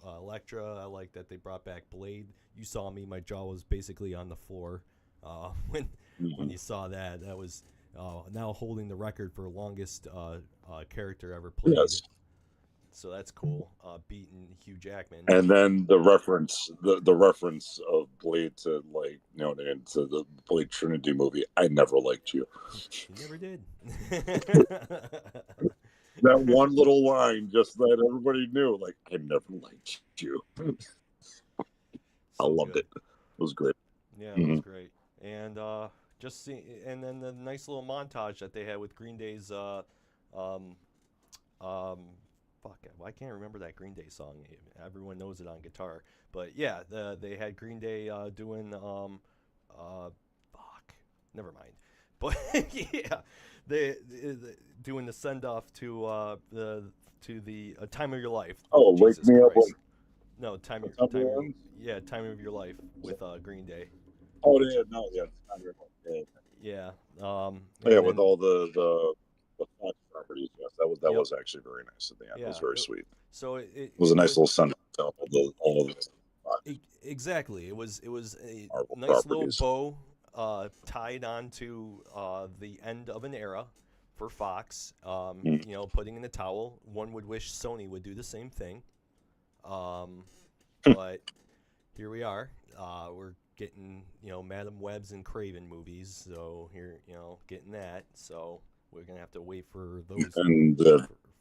Elektra. I liked that they brought back Blade. You saw me; my jaw was basically on the floor when you saw that. That was now holding the record for longest character ever played. Yes. So that's cool. Beating Hugh Jackman. And then the reference of Blade to into the Blade Trinity movie, I never liked you. You never did. That one little line, just that everybody knew, like, I never liked you. I loved it. It was great. Yeah, it was great. And just see, and then the nice little montage that they had with Green Day's fuck, I can't remember that Green Day song. Everyone knows it on guitar. But yeah, they had Green Day doing fuck, never mind. But yeah, they doing the send off to the Time of Your Life. Oh, Jesus Wake Me Up. Christ. No, time of your life with Green Day. Oh yeah, no, yeah, Yeah. yeah, with all the Fox properties. Yes, that Yep. was actually very nice at the end. It was very sweet. So it was a nice little send off to all of it. Exactly. It was a Marvel nice properties. little bow tied onto the end of an era for Fox. You know, putting in the towel. One would wish Sony would do the same thing. But here we are. We're getting, you know, Madam Web's and Craven movies. So here, you know, getting that. So we're gonna have to wait for those and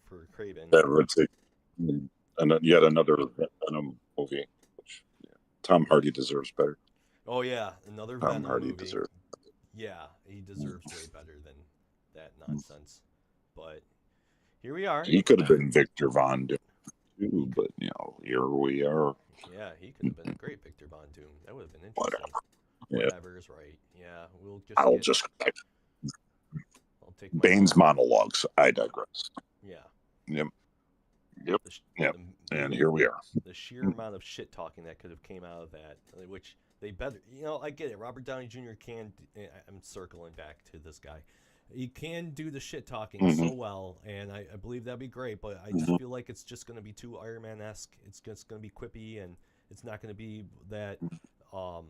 for Craven. That would take, and yet another Venom movie, which Tom Hardy deserves better. Oh yeah, another Tom Venom Hardy movie. deserves. Yeah, he deserves way better than that nonsense. But here we are. He could have been Victor Von Doom too, but you know, here we are. Yeah, he could have been a great Victor Von Doom. That would have been interesting. Whatever's right. Yeah, we'll just. I'll take Bane's monologues. I digress. Yeah. Yep. And here we are. The sheer amount of shit talking that could have came out of that, which they better, you know, I get it. Robert Downey Jr. can. I'm circling back to this guy. He can do the shit talking so well, and I believe that'd be great. But I just feel like it's just going to be too Iron Man-esque. It's just going to be quippy, and it's not going to be that. What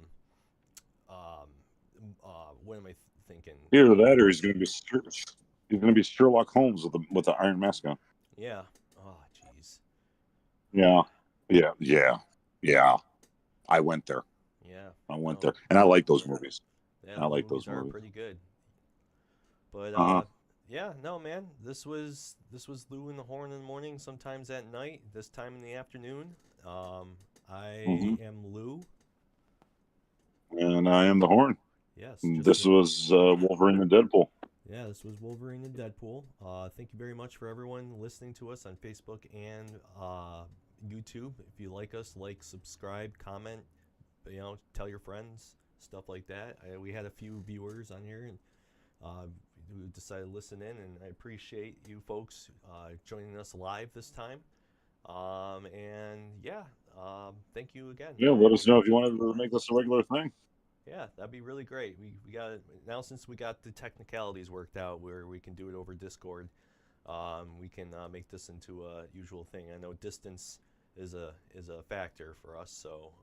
am I thinking? Either that, or he's going to be Sherlock Holmes with the Iron Mask on. Yeah. Oh, jeez. Yeah. I went there. Yeah. I went there, and I like those movies. Yeah, I like those movies. Are pretty good. But yeah, no, man. This was Lou in the Horn in the morning. Sometimes at night. This time in the afternoon. I am Lou. And I am the Horn. Yes. This was Wolverine and Deadpool. Yeah, this was Wolverine and Deadpool. Thank you very much for everyone listening to us on Facebook and YouTube. If you like us, like, subscribe, comment, you know, tell your friends, stuff like that. We had a few viewers on here, and we decided to listen in, and I appreciate you folks joining us live this time. And yeah, thank you again. Yeah, let us know if you wanted to make this a regular thing. Yeah, that'd be really great. We got it now, since we got the technicalities worked out where we can do it over Discord. We can make this into a usual thing. I know distance is a factor for us, so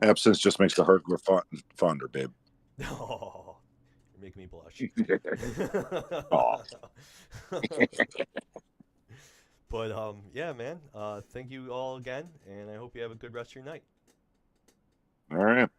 absence just makes the heart grow fonder, babe. Oh, you're making me blush. But yeah, man. Thank you all again, and I hope you have a good rest of your night. All right.